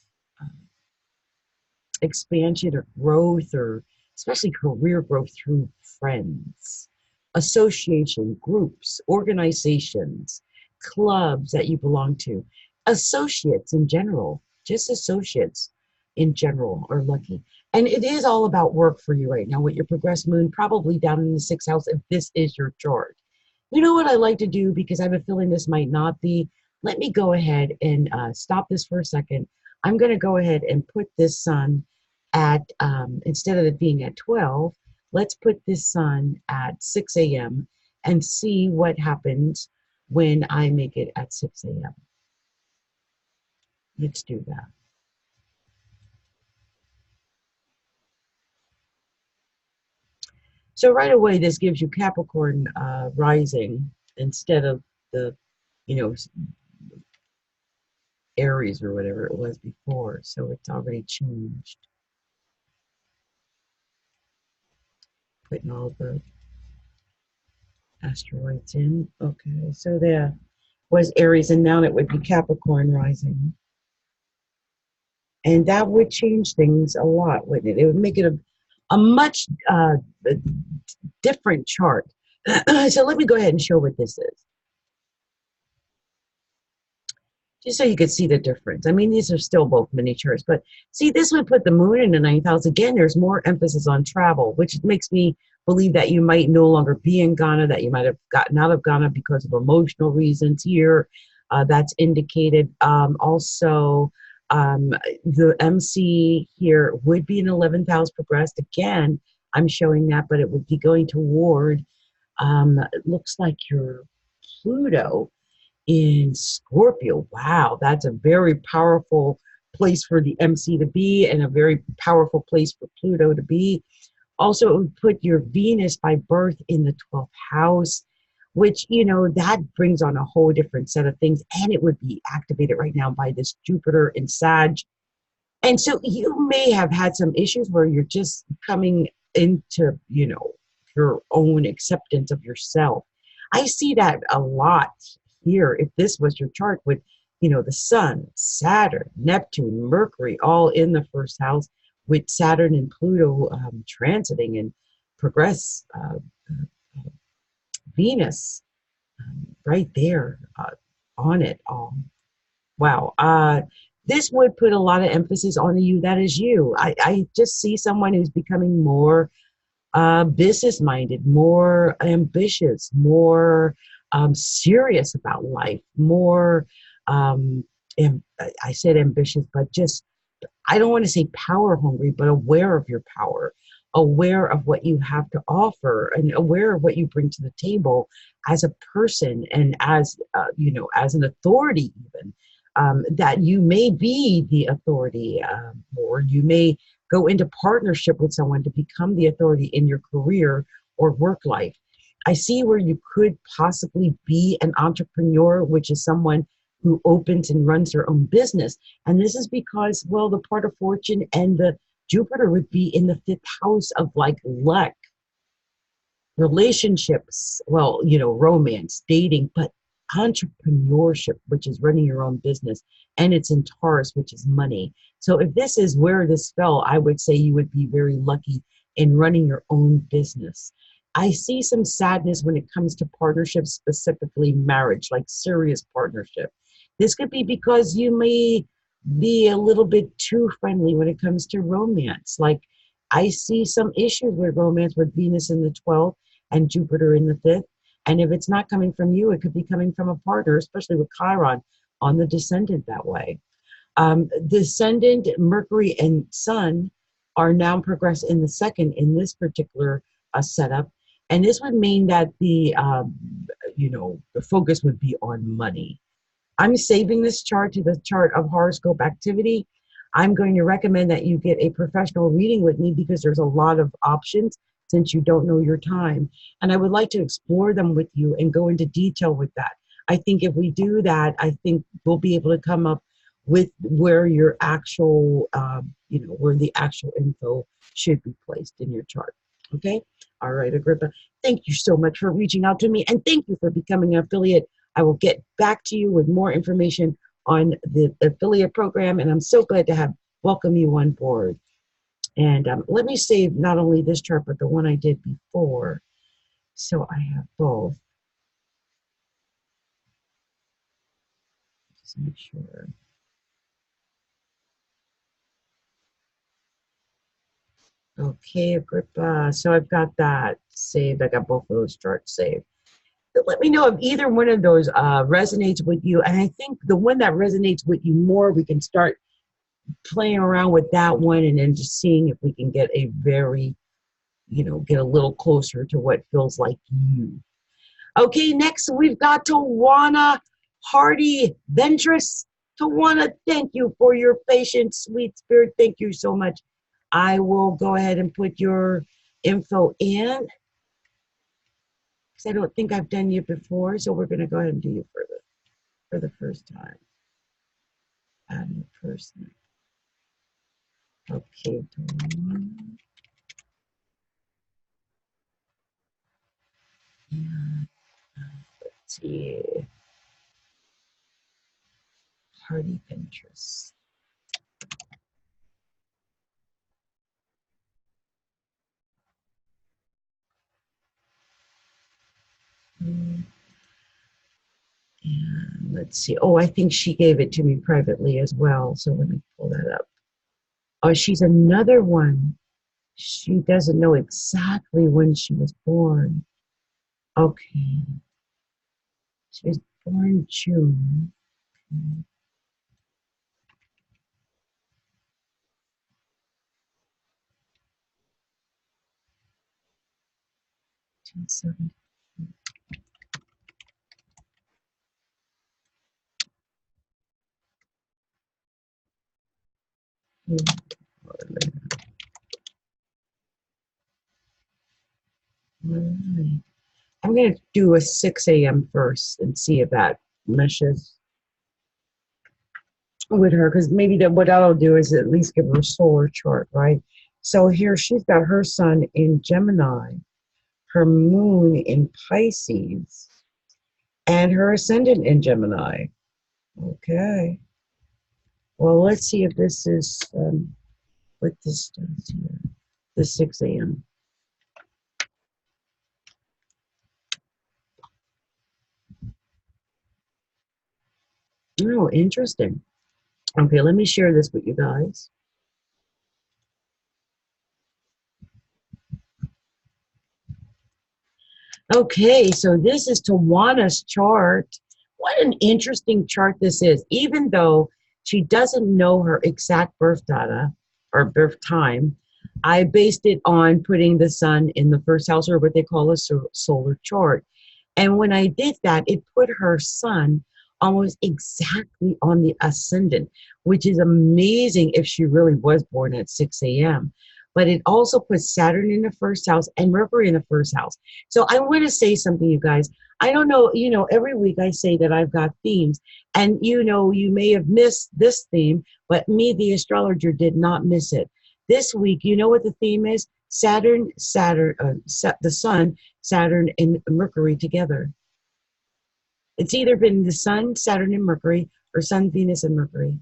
expansion or growth, or especially career growth through friends, association, groups, organizations, clubs that you belong to, associates in general, just associates in general are lucky. And it is all about work for you right now with your progressed moon, probably down in the 6th house if this is your chart. You know what I like to do, because I have a feeling this might not be, let me go ahead and stop this for a second. I'm going to go ahead and put this sun at, instead of it being at 12, let's put this sun at 6 a.m. and see what happens when I make it at 6 a.m. Let's do that. So right away, this gives you Capricorn rising instead of the, you know, Aries or whatever it was before. So it's already changed. Putting all the asteroids in. Okay, so there was Aries, and now it would be Capricorn rising. And that would change things a lot, wouldn't it? It would make it a much different chart. So let me go ahead and show what this is, just so you could see the difference. I mean, these are still both mini charts, but see, this would put the moon in the 9th house. Again, there's more emphasis on travel, which makes me believe that you might no longer be in Ghana, that you might have gotten out of Ghana because of emotional reasons here. That's indicated. Also, the MC here would be an 11th house progressed. Again, I'm showing that, but it would be going toward, it looks like your Pluto in Scorpio. Wow, that's a very powerful place for the MC to be, and a very powerful place for Pluto to be. Also, it would put your Venus by birth in the 12th house, which, you know, that brings on a whole different set of things. And it would be activated right now by this Jupiter in Sag. And so you may have had some issues where you're just coming into, you know, your own acceptance of yourself. I see that a lot here. If this was your chart with, you know, the sun, Saturn, Neptune, Mercury, all in the 1st house, with Saturn and Pluto transiting and progress Venus right there on it all. Wow. This would put a lot of emphasis on you. That is you. I just see someone who's becoming more business-minded, more ambitious, more serious about life, more, I said ambitious, but just, I don't want to say power hungry, but aware of your power, aware of what you have to offer, and aware of what you bring to the table as a person, and as, you know, as an authority even. That you may be the authority, or you may go into partnership with someone to become the authority in your career or work life. I see where you could possibly be an entrepreneur, which is someone who opens and runs their own business. And this is because, well, the part of fortune and the Jupiter would be in the fifth house of like luck, relationships, well, romance, dating, but entrepreneurship, which is running your own business, and it's in Taurus, which is money. So if this is where this fell, I would say you would be very lucky in running your own business. I see some sadness when it comes to partnerships, specifically marriage, like serious partnership. This could be because you may be a little bit too friendly when it comes to romance. Like I see some issues with romance with Venus in the 12th and Jupiter in the fifth. And if it's not coming from you, it could be coming from a partner, especially with Chiron on the descendant that way. Descendant, Mercury, and Sun are now progressed in the second in this particular setup. And this would mean that the focus would be on money. I'm saving this chart to the chart of horoscope activity. I'm going to recommend that you get a professional reading with me because there's a lot of options since you don't know your time. And I would like to explore them with you and go into detail with that. I think if we do that, I think we'll be able to come up with where your actual, where the actual info should be placed in your chart. Okay? All right, Agrippa. Thank you so much for reaching out to me, and thank you for becoming an affiliate. I will get back to you with more information on the affiliate program, and I'm so glad to have welcome you on board. And let me save not only this chart, but the one I did before. So I have both. Just make sure. Okay, Agrippa. So I've got that saved. I got both of those charts saved. But let me know if either one of those resonates with you. And I think the one that resonates with you more, we can start playing around with that one and then just seeing if we can get a very, get a little closer to what feels like you. Okay, next we've got Tawana Hardy Ventress. Tawana, thank you for your patience, sweet spirit. Thank you so much. I will go ahead and put your info in because I don't think I've done you before. So we're going to go ahead and do you for the first time. Add a person. Okay, Tawana. And let's see. Hardy Ventress. And let's see. Oh, I think she gave it to me privately as well. So let me pull that up. Oh, she's another one. She doesn't know exactly when she was born. Okay. She was born June. Okay. 1970. Right. I'm going to do a 6 a.m. first and see if that meshes with her, because maybe what I'll do is at least give her a solar chart, right? So here she's got her sun in Gemini, her moon in Pisces, and her ascendant in Gemini. Okay. Well, let's see if this is what this does here. The 6 a.m. Oh, interesting. Okay, let me share this with you guys. Okay, so this is Tawana's chart. What an interesting chart this is. Even though she doesn't know her exact birth data or birth time, I based it on putting the sun in the first house, or what they call a solar chart. And when I did that, it put her sun almost exactly on the ascendant, which is amazing if she really was born at 6 a.m. But it also puts Saturn in the first house and Mercury in the first house. So I want to say something, you guys. I don't know, every week I say that I've got themes, and you may have missed this theme, but me, the astrologer, did not miss it. This week, you know what the theme is? The sun, Saturn, and Mercury together. It's either been the sun, Saturn, and Mercury, or sun, Venus, and Mercury.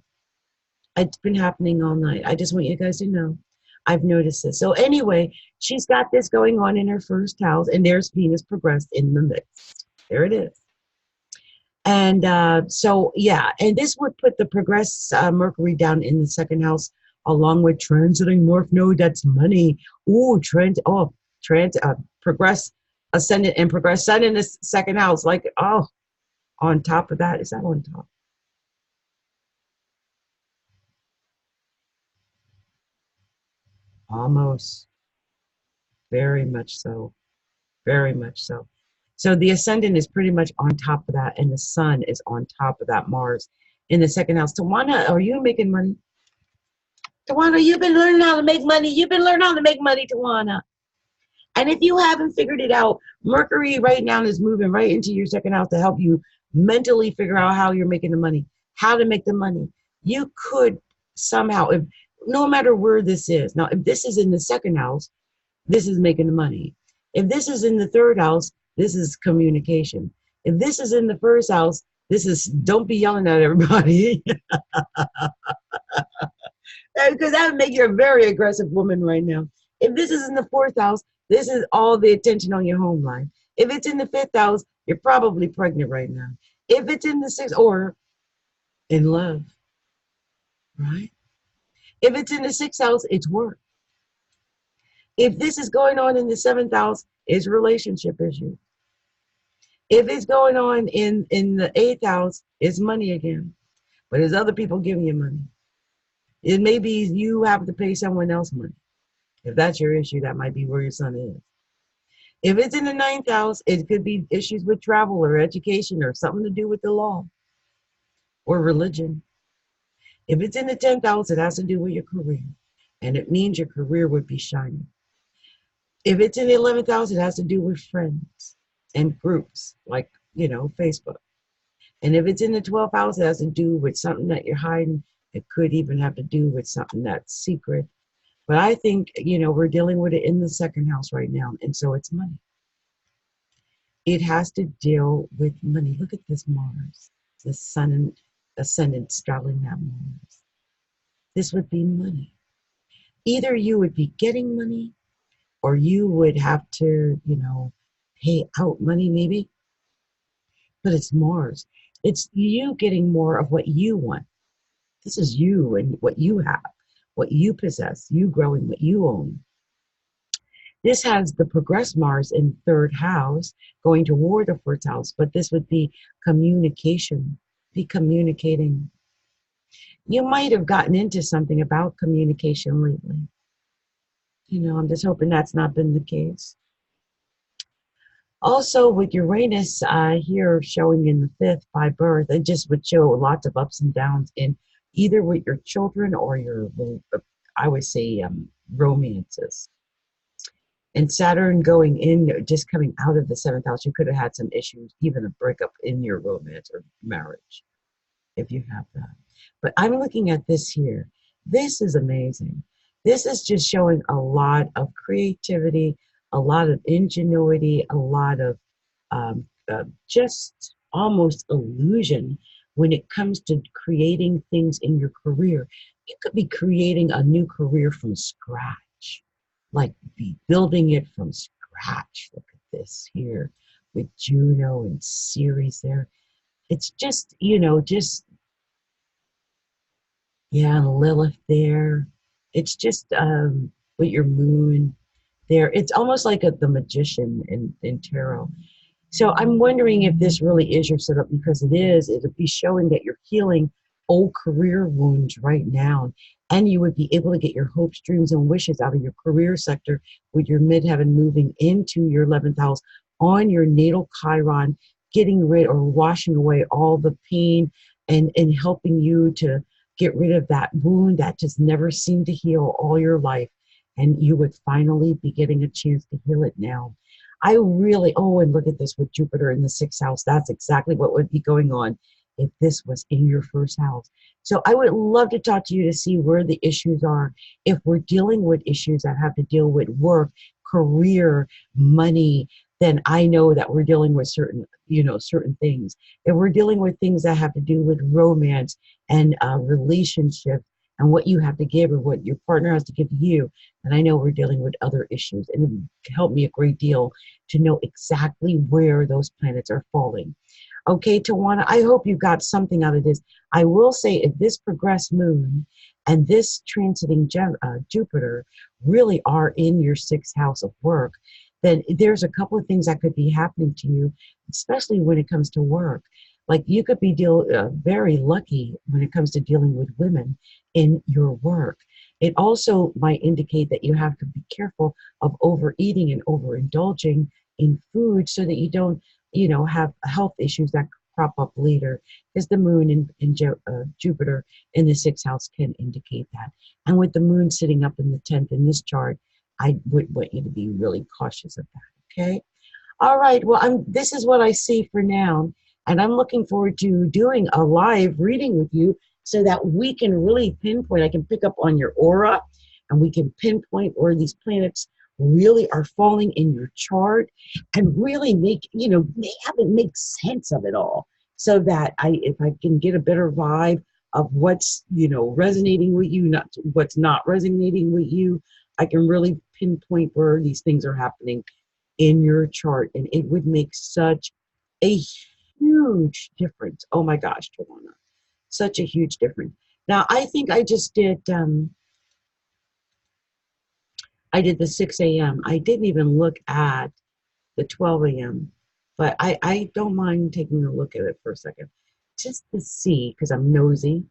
It's been happening all night. I just want you guys to know. I've noticed this. So anyway, she's got this going on in her first house, and there's Venus progressed in the midst. There it is. And and this would put the progress Mercury down in the second house, along with transiting North Node. That's money. Ooh, progress ascendant and progress Sun in the second house. Like, on top of that, is that on top? Almost. Very much so. Very much so. So the ascendant is pretty much on top of that, and the sun is on top of that, Mars in the second house. Tawana, are you making money? Tawana, you've been learning how to make money. You've been learning how to make money, Tawana. And if you haven't figured it out, Mercury right now is moving right into your second house to help you mentally figure out how you're making the money, how to make the money. You could somehow, no matter where this is. Now, if this is in the second house, this is making the money. If this is in the third house, this is communication. If this is in the first house, this is don't be yelling at everybody. Because that would make you a very aggressive woman right now. If this is in the fourth house, this is all the attention on your home life. If it's in the fifth house, you're probably pregnant right now. If it's in the sixth, or in love, right? If it's in the sixth house, it's work. If this is going on in the seventh house, it's relationship issue. If it's going on in the eighth house, it's money again. But there's other people giving you money. It may be you have to pay someone else money. If that's your issue, that might be where your sun is. If it's in the ninth house, it could be issues with travel or education or something to do with the law or religion. If it's in the 10th house, it has to do with your career. And it means your career would be shining. If it's in the 11th house, it has to do with friends and groups like, Facebook. And if it's in the 12th house, it has to do with something that you're hiding. It could even have to do with something that's secret. But I think, we're dealing with it in the second house right now. And so it's money. It has to deal with money. Look at this Mars, the sun and ascendant straddling that Mars. This would be money. Either you would be getting money, or you would have to, pay out money maybe. But it's Mars. It's you getting more of what you want. This is you and what you have, what you possess, you growing what you own. This has the progress Mars in third house going toward the fourth house, but this would be communication, be communicating. You might have gotten into something about communication lately. I'm just hoping that's not been the case. Also, with Uranus here showing in the fifth by birth, it just would show lots of ups and downs in either with your children or your, I would say, romances. And Saturn going in, just coming out of the seventh house, you could have had some issues, even a breakup in your romance or marriage, if you have that. But I'm looking at this here. This is amazing. This is just showing a lot of creativity, a lot of ingenuity, a lot of just almost illusion when it comes to creating things in your career. You could be creating a new career from scratch, like be building it from scratch. Look at this here with Juno and Ceres there. It's just, and Lilith there. It's just with your moon there. It's almost like the magician in tarot. So I'm wondering if this really is your setup, because it is. It would be showing that you're healing old career wounds right now. And you would be able to get your hopes, dreams, and wishes out of your career sector with your midheaven moving into your 11th house on your natal Chiron, getting rid or washing away all the pain and helping you to get rid of that wound that just never seemed to heal all your life. And you would finally be getting a chance to heal it now. I really, oh, and look at this with Jupiter in the 6th house. That's exactly what would be going on if this was in your 1st house. So I would love to talk to you to see where the issues are. If we're dealing with issues that have to deal with work, career, money, then I know that we're dealing with certain, certain things. If we're dealing with things that have to do with romance and relationships and what you have to give or what your partner has to give you, then I know we're dealing with other issues. And it would help me a great deal to know exactly where those planets are falling. Okay, Tawana, I hope you got something out of this. I will say if this progressed moon and this transiting Jupiter really are in your 6th house of work, then there's a couple of things that could be happening to you, especially when it comes to work. Like you could be very lucky when it comes to dealing with women in your work. It also might indicate that you have to be careful of overeating and overindulging in food so that you don't, have health issues that crop up later, because the moon in Jupiter in the 6th house can indicate that. And with the moon sitting up in the 10th in this chart, I would want you to be really cautious of that, okay? All right, well, this is what I see for now, and I'm looking forward to doing a live reading with you so that we can really pinpoint, I can pick up on your aura, and we can pinpoint where these planets really are falling in your chart and really make sense of it all, so that if I can get a better vibe of what's, resonating with you, not what's not resonating with you, I can really pinpoint where these things are happening in your chart, and it would make such a huge difference. Oh my gosh, Tawana, such a huge difference. Now, I think I just did, I did the 6 a.m. I didn't even look at the 12 a.m., but I don't mind taking a look at it for a second, just to see, because I'm nosy.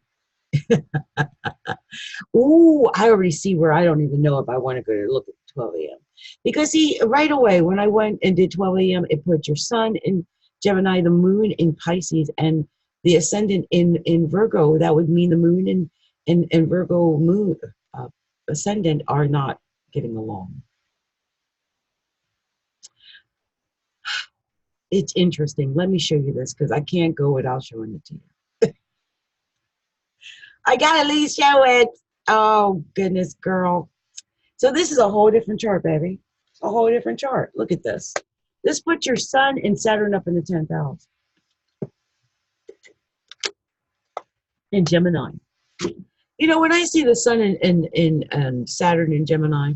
Ooh, I already see where I don't even know if I want to go to look at 12 a.m. Because see, right away, when I went and did 12 a.m., it put your sun in Gemini, the moon in Pisces, and the ascendant in Virgo. That would mean the moon and Virgo moon ascendant are not getting along. It's interesting. Let me show you this, because I can't go without showing it to you. I gotta at least show it. Oh, goodness, girl. So this is a whole different chart, baby. A whole different chart. Look at this. This puts your sun and Saturn up in the 10th house in Gemini. When I see the sun in Saturn in Gemini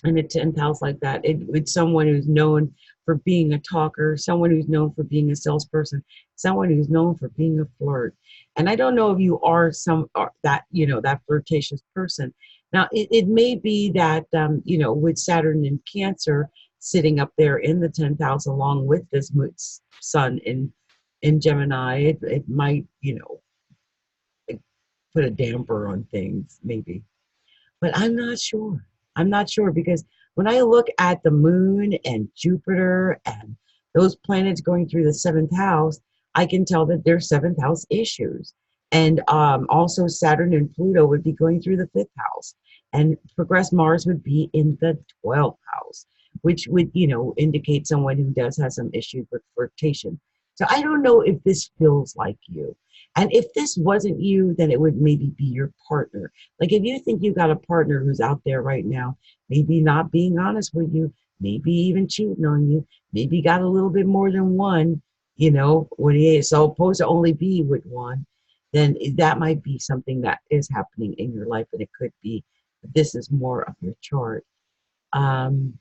in the 10th house like that, it's someone who's known for being a talker, someone who's known for being a salesperson, someone who's known for being a flirt. And I don't know if you are that flirtatious person. Now, it may be that, with Saturn in Cancer sitting up there in the 10th house along with this sun in Gemini, it might, put a damper on things, maybe. But I'm not sure. I'm not sure, because when I look at the moon and Jupiter and those planets going through the 7th house, I can tell that there's 7th house issues. And also Saturn and Pluto would be going through the 5th house. And progressed Mars would be in the 12th house, which would, indicate someone who does have some issues with flirtation. So I don't know if this feels like you. And if this wasn't you, then it would maybe be your partner. Like if you think you got a partner who's out there right now, maybe not being honest with you, maybe even cheating on you, maybe got a little bit more than one, when he is supposed to only be with one, then that might be something that is happening in your life. And it could be, this is more of your chart. And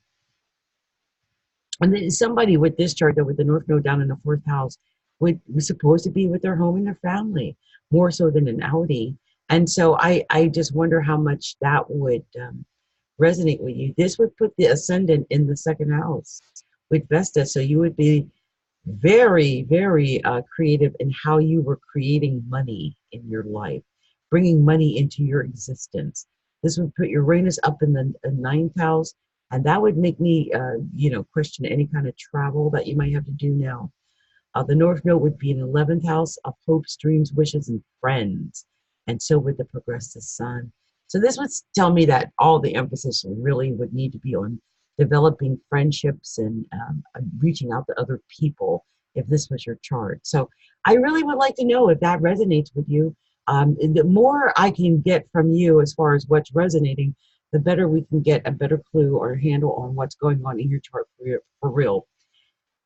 then somebody with this chart, though, with the North Node down in the 4th house, was supposed to be with their home and their family, more so than an outie. And so I just wonder how much that would resonate with you. This would put the ascendant in the 2nd house with Vesta. So you would be very, very creative in how you were creating money in your life, bringing money into your existence. This would put Uranus up in the 9th house. And that would make me, question any kind of travel that you might have to do now. The North Node would be in the 11th house of hopes, dreams, wishes, and friends. And so would the progressive sun. So this would tell me that all the emphasis really would need to be on developing friendships and reaching out to other people if this was your chart. So I really would like to know if that resonates with you. The more I can get from you as far as what's resonating, the better we can get a better clue or handle on what's going on in your chart for real.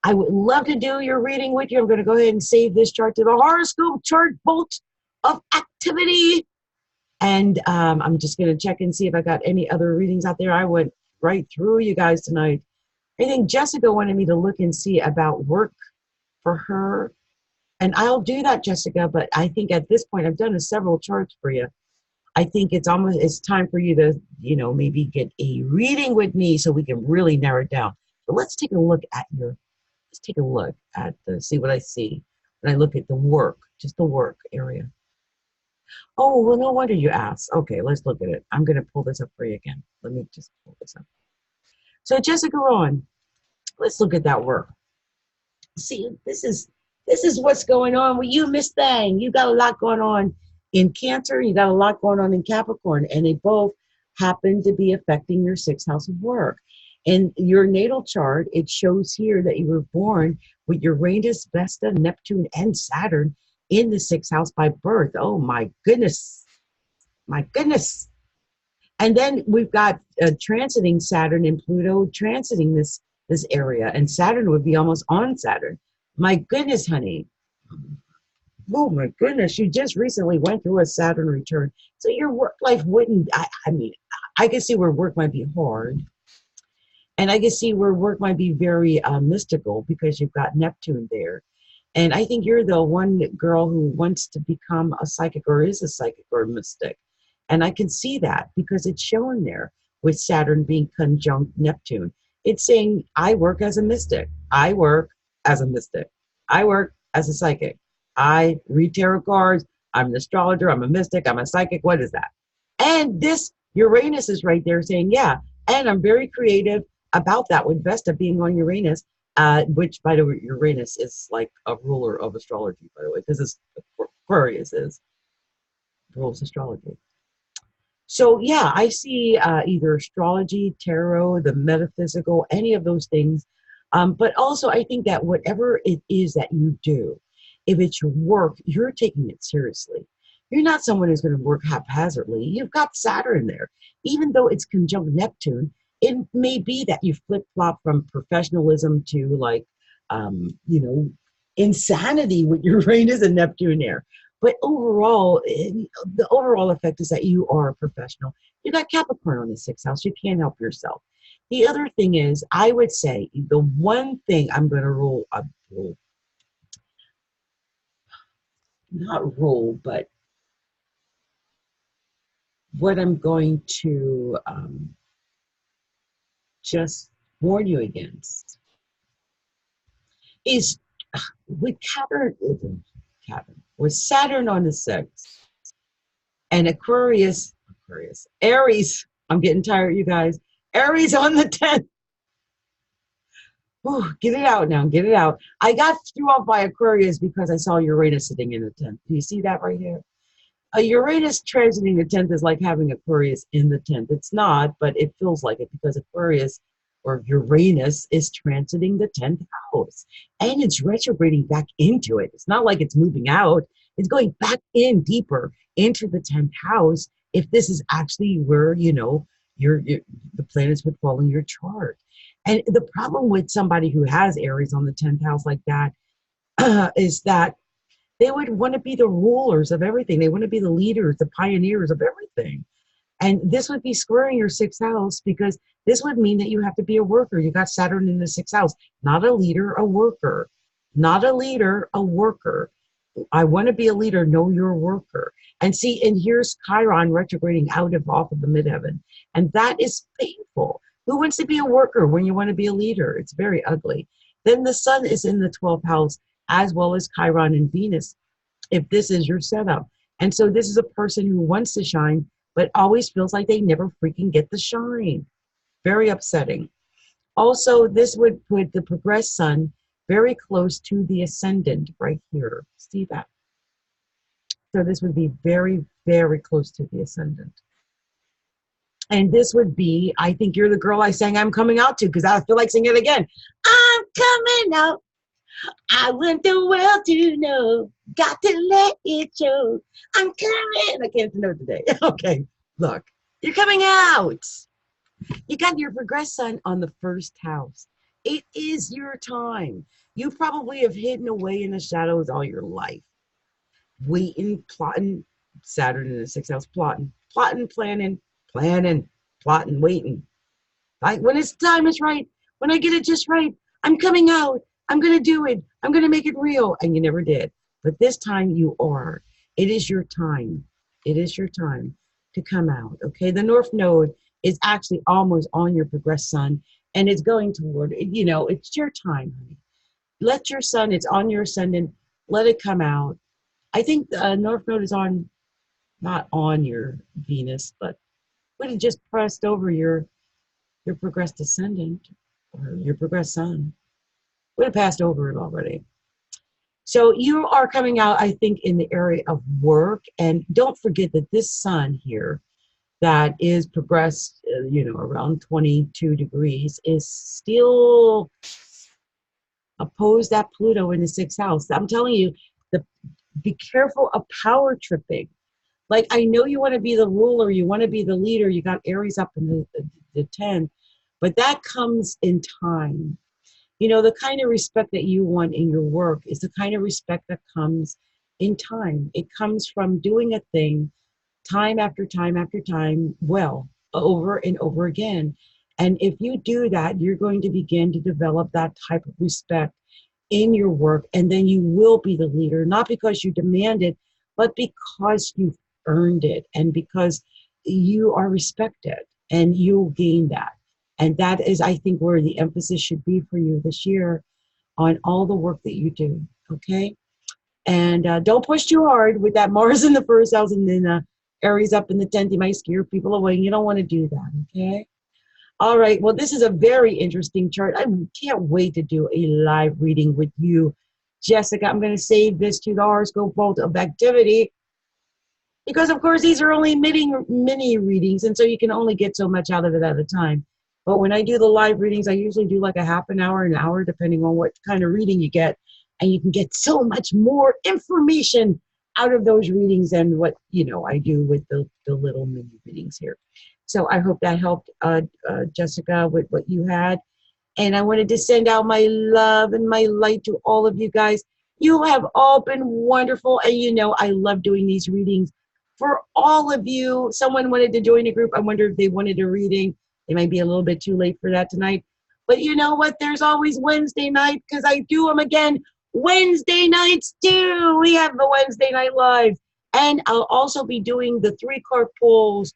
I would love to do your reading with you. I'm going to go ahead and save this chart to the horoscope chart vault of activity. And I'm just going to check and see if I got any other readings out there. I went right through you guys tonight. I think Jessica wanted me to look and see about work for her. And I'll do that, Jessica. But I think at this point, I've done several charts for you. I think it's time for you to, maybe get a reading with me so we can really narrow it down. But let's take a look at see what I see when I look at the work, just the work area. Oh, well, no wonder you asked. Okay, let's look at it. I'm going to pull this up for you again. Let me just pull this up. So Jessica Rowan, let's look at that work. See, this is what's going on with you, Miss Thang. You got a lot going on in Cancer. You got a lot going on in Capricorn, and they both happen to be affecting your 6th house of work. In your natal chart, it shows here that you were born with Uranus, Vesta, Neptune, and Saturn in the 6th house by birth. Oh my goodness. My goodness. And then we've got transiting Saturn and Pluto transiting this area, and Saturn would be almost on Saturn. My goodness, honey. Oh my goodness, you just recently went through a Saturn return. So your work life wouldn't, I can see where work might be hard. And I can see where work might be very mystical because you've got Neptune there. And I think you're the one girl who wants to become a psychic or is a psychic or a mystic. And I can see that because it's shown there with Saturn being conjunct Neptune. It's saying, I work as a mystic. I work as a mystic. I work as a psychic. I read tarot cards. I'm an astrologer. I'm a mystic. I'm a psychic. What is that? And this Uranus is right there saying, yeah. And I'm very creative about that with Vesta being on Uranus, which, by the way, Uranus is like a ruler of astrology, by the way, because Aquarius rules astrology. So yeah, I see either astrology, tarot, the metaphysical, any of those things. But also I think that whatever it is that you do, if it's your work, you're taking it seriously. You're not someone who's going to work haphazardly. You've got Saturn there. Even though it's conjunct Neptune, it may be that you flip-flop from professionalism to insanity with Uranus and Neptune there. But overall, the overall effect is that you are a professional. You got Capricorn on the 6th house. You can't help yourself. The other thing is, I would say the one thing I'm going to but what I'm going to just warn you against is with with Saturn on the 6th and Aries, I'm getting tired, you guys. Aries on the 10th. Ooh, get it out now, get it out. I got threw off by Aquarius because I saw Uranus sitting in the 10th. Do you see that right here? A Uranus transiting the 10th is like having Aquarius in the 10th. It's not, but it feels like it because Aquarius or Uranus is transiting the 10th house and it's retrograding back into it. It's not like it's moving out. It's going back in deeper into the 10th house if this is actually where, the planets would fall in your chart. And the problem with somebody who has Aries on the 10th house like that is that they would want to be the rulers of everything. They want to be the leaders, the pioneers of everything. And this would be squaring your 6th house because this would mean that you have to be a worker. You got Saturn in the 6th house, not a leader, a worker. Not a leader, a worker. I want to be a leader, know you're a worker. And see, and here's Chiron retrograding off of the midheaven. And that is painful. Who wants to be a worker when you want to be a leader? It's very ugly. Then the sun is in the 12th house, as well as Chiron and Venus, if this is your setup. And so this is a person who wants to shine, but always feels like they never freaking get the shine. Very upsetting. Also, this would put the progressed sun very close to the ascendant right here. See that? So this would be very, very close to the ascendant. And this would be, I think you're the girl I sang I'm Coming Out to, because I feel like singing it again. I'm coming out. I want the world to know. Got to let it show. I'm coming. I can't know today. Okay, look. You're coming out. You got your progress sun on the first house. It is your time. You probably have hidden away in the shadows all your life. Waiting, plotting, Saturn in the sixth house, plotting, planning, waiting. Right? When it's time is right, when I get it just right, I'm coming out. I'm going to do it. I'm going to make it real. And you never did. But this time you are. It is your time. It is your time to come out. Okay. The North Node is actually almost on your progressed sun, and it's going toward, you know, it's your time, honey. Let your sun, it's on your ascendant, let it come out. I think the North Node is on, not on your Venus, but would have just pressed over your progressed ascendant or your progressed sun. Would have passed over it already. So you are coming out, I think, in the area of work. And don't forget that this sun here that is progressed, you know, around 22 degrees is still opposed that Pluto in the sixth house. I'm telling you, be careful of power tripping. Like, I know you want to be the ruler, you want to be the leader, you got Aries up in the 10, but that comes in time. You know, the kind of respect that you want in your work is the kind of respect that comes in time. It comes from doing a thing time after time after time, well, over and over again. And if you do that, you're going to begin to develop that type of respect in your work, and then you will be the leader, not because you demand it, but because you've earned it, and because you are respected, and you'll gain that. And that is, I think, where the emphasis should be for you this year on all the work that you do, okay? And don't push too hard with that Mars in the first house and then Aries up in the 10th. You might scare people away, and you don't want to do that, okay? All right, well, this is a very interesting chart. I can't wait to do a live reading with you, Jessica. I'm going to save this to the horoscope vault of activity because, of course, these are only mini readings, and so you can only get so much out of it at a time. But when I do the live readings, I usually do like a half an hour, depending on what kind of reading you get. And you can get so much more information out of those readings than what, you know, I do with the little mini readings here. So I hope that helped, Jessica, with what you had. And I wanted to send out my love and my light to all of you guys. You have all been wonderful. And, you know, I love doing these readings for all of you. Someone wanted to join a group. I wonder if they wanted a reading. It might be a little bit too late for that tonight. But you know what? There's always Wednesday night, because I do them again Wednesday nights too. We have the Wednesday night live. And I'll also be doing the 3-card polls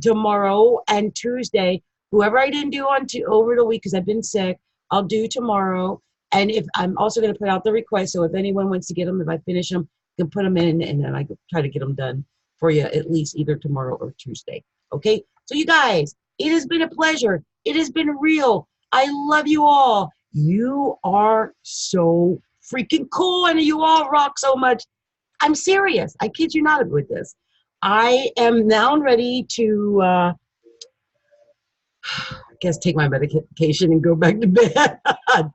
tomorrow and Tuesday. Whoever I didn't do over the week because I've been sick, I'll do tomorrow. And if I'm also going to put out the request, so if anyone wants to get them, if I finish them, you can put them in, and then I can try to get them done for you at least either tomorrow or Tuesday. Okay? So you guys, it has been a pleasure. It has been real. I love you all. You are so freaking cool, and you all rock so much. I'm serious. I kid you not with this. I am now ready to, I guess, take my medication and go back to bed.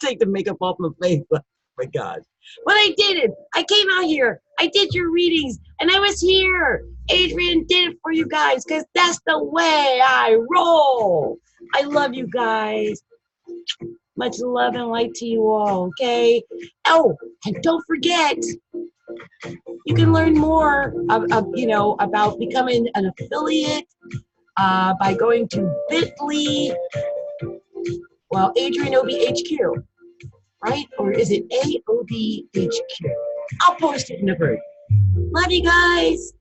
Take the makeup off my face. Oh my God. But I did it. I came out here. I did your readings, and I was here. Adrienne did it for you guys, because that's the way I roll. I love you guys. Much love and light to you all, okay? Oh, and don't forget, you can learn more about becoming an affiliate by going to bit.ly, well, Adrienne OBHQ, right? Or is it AOBHQ? I'll post it in the group. Love you guys.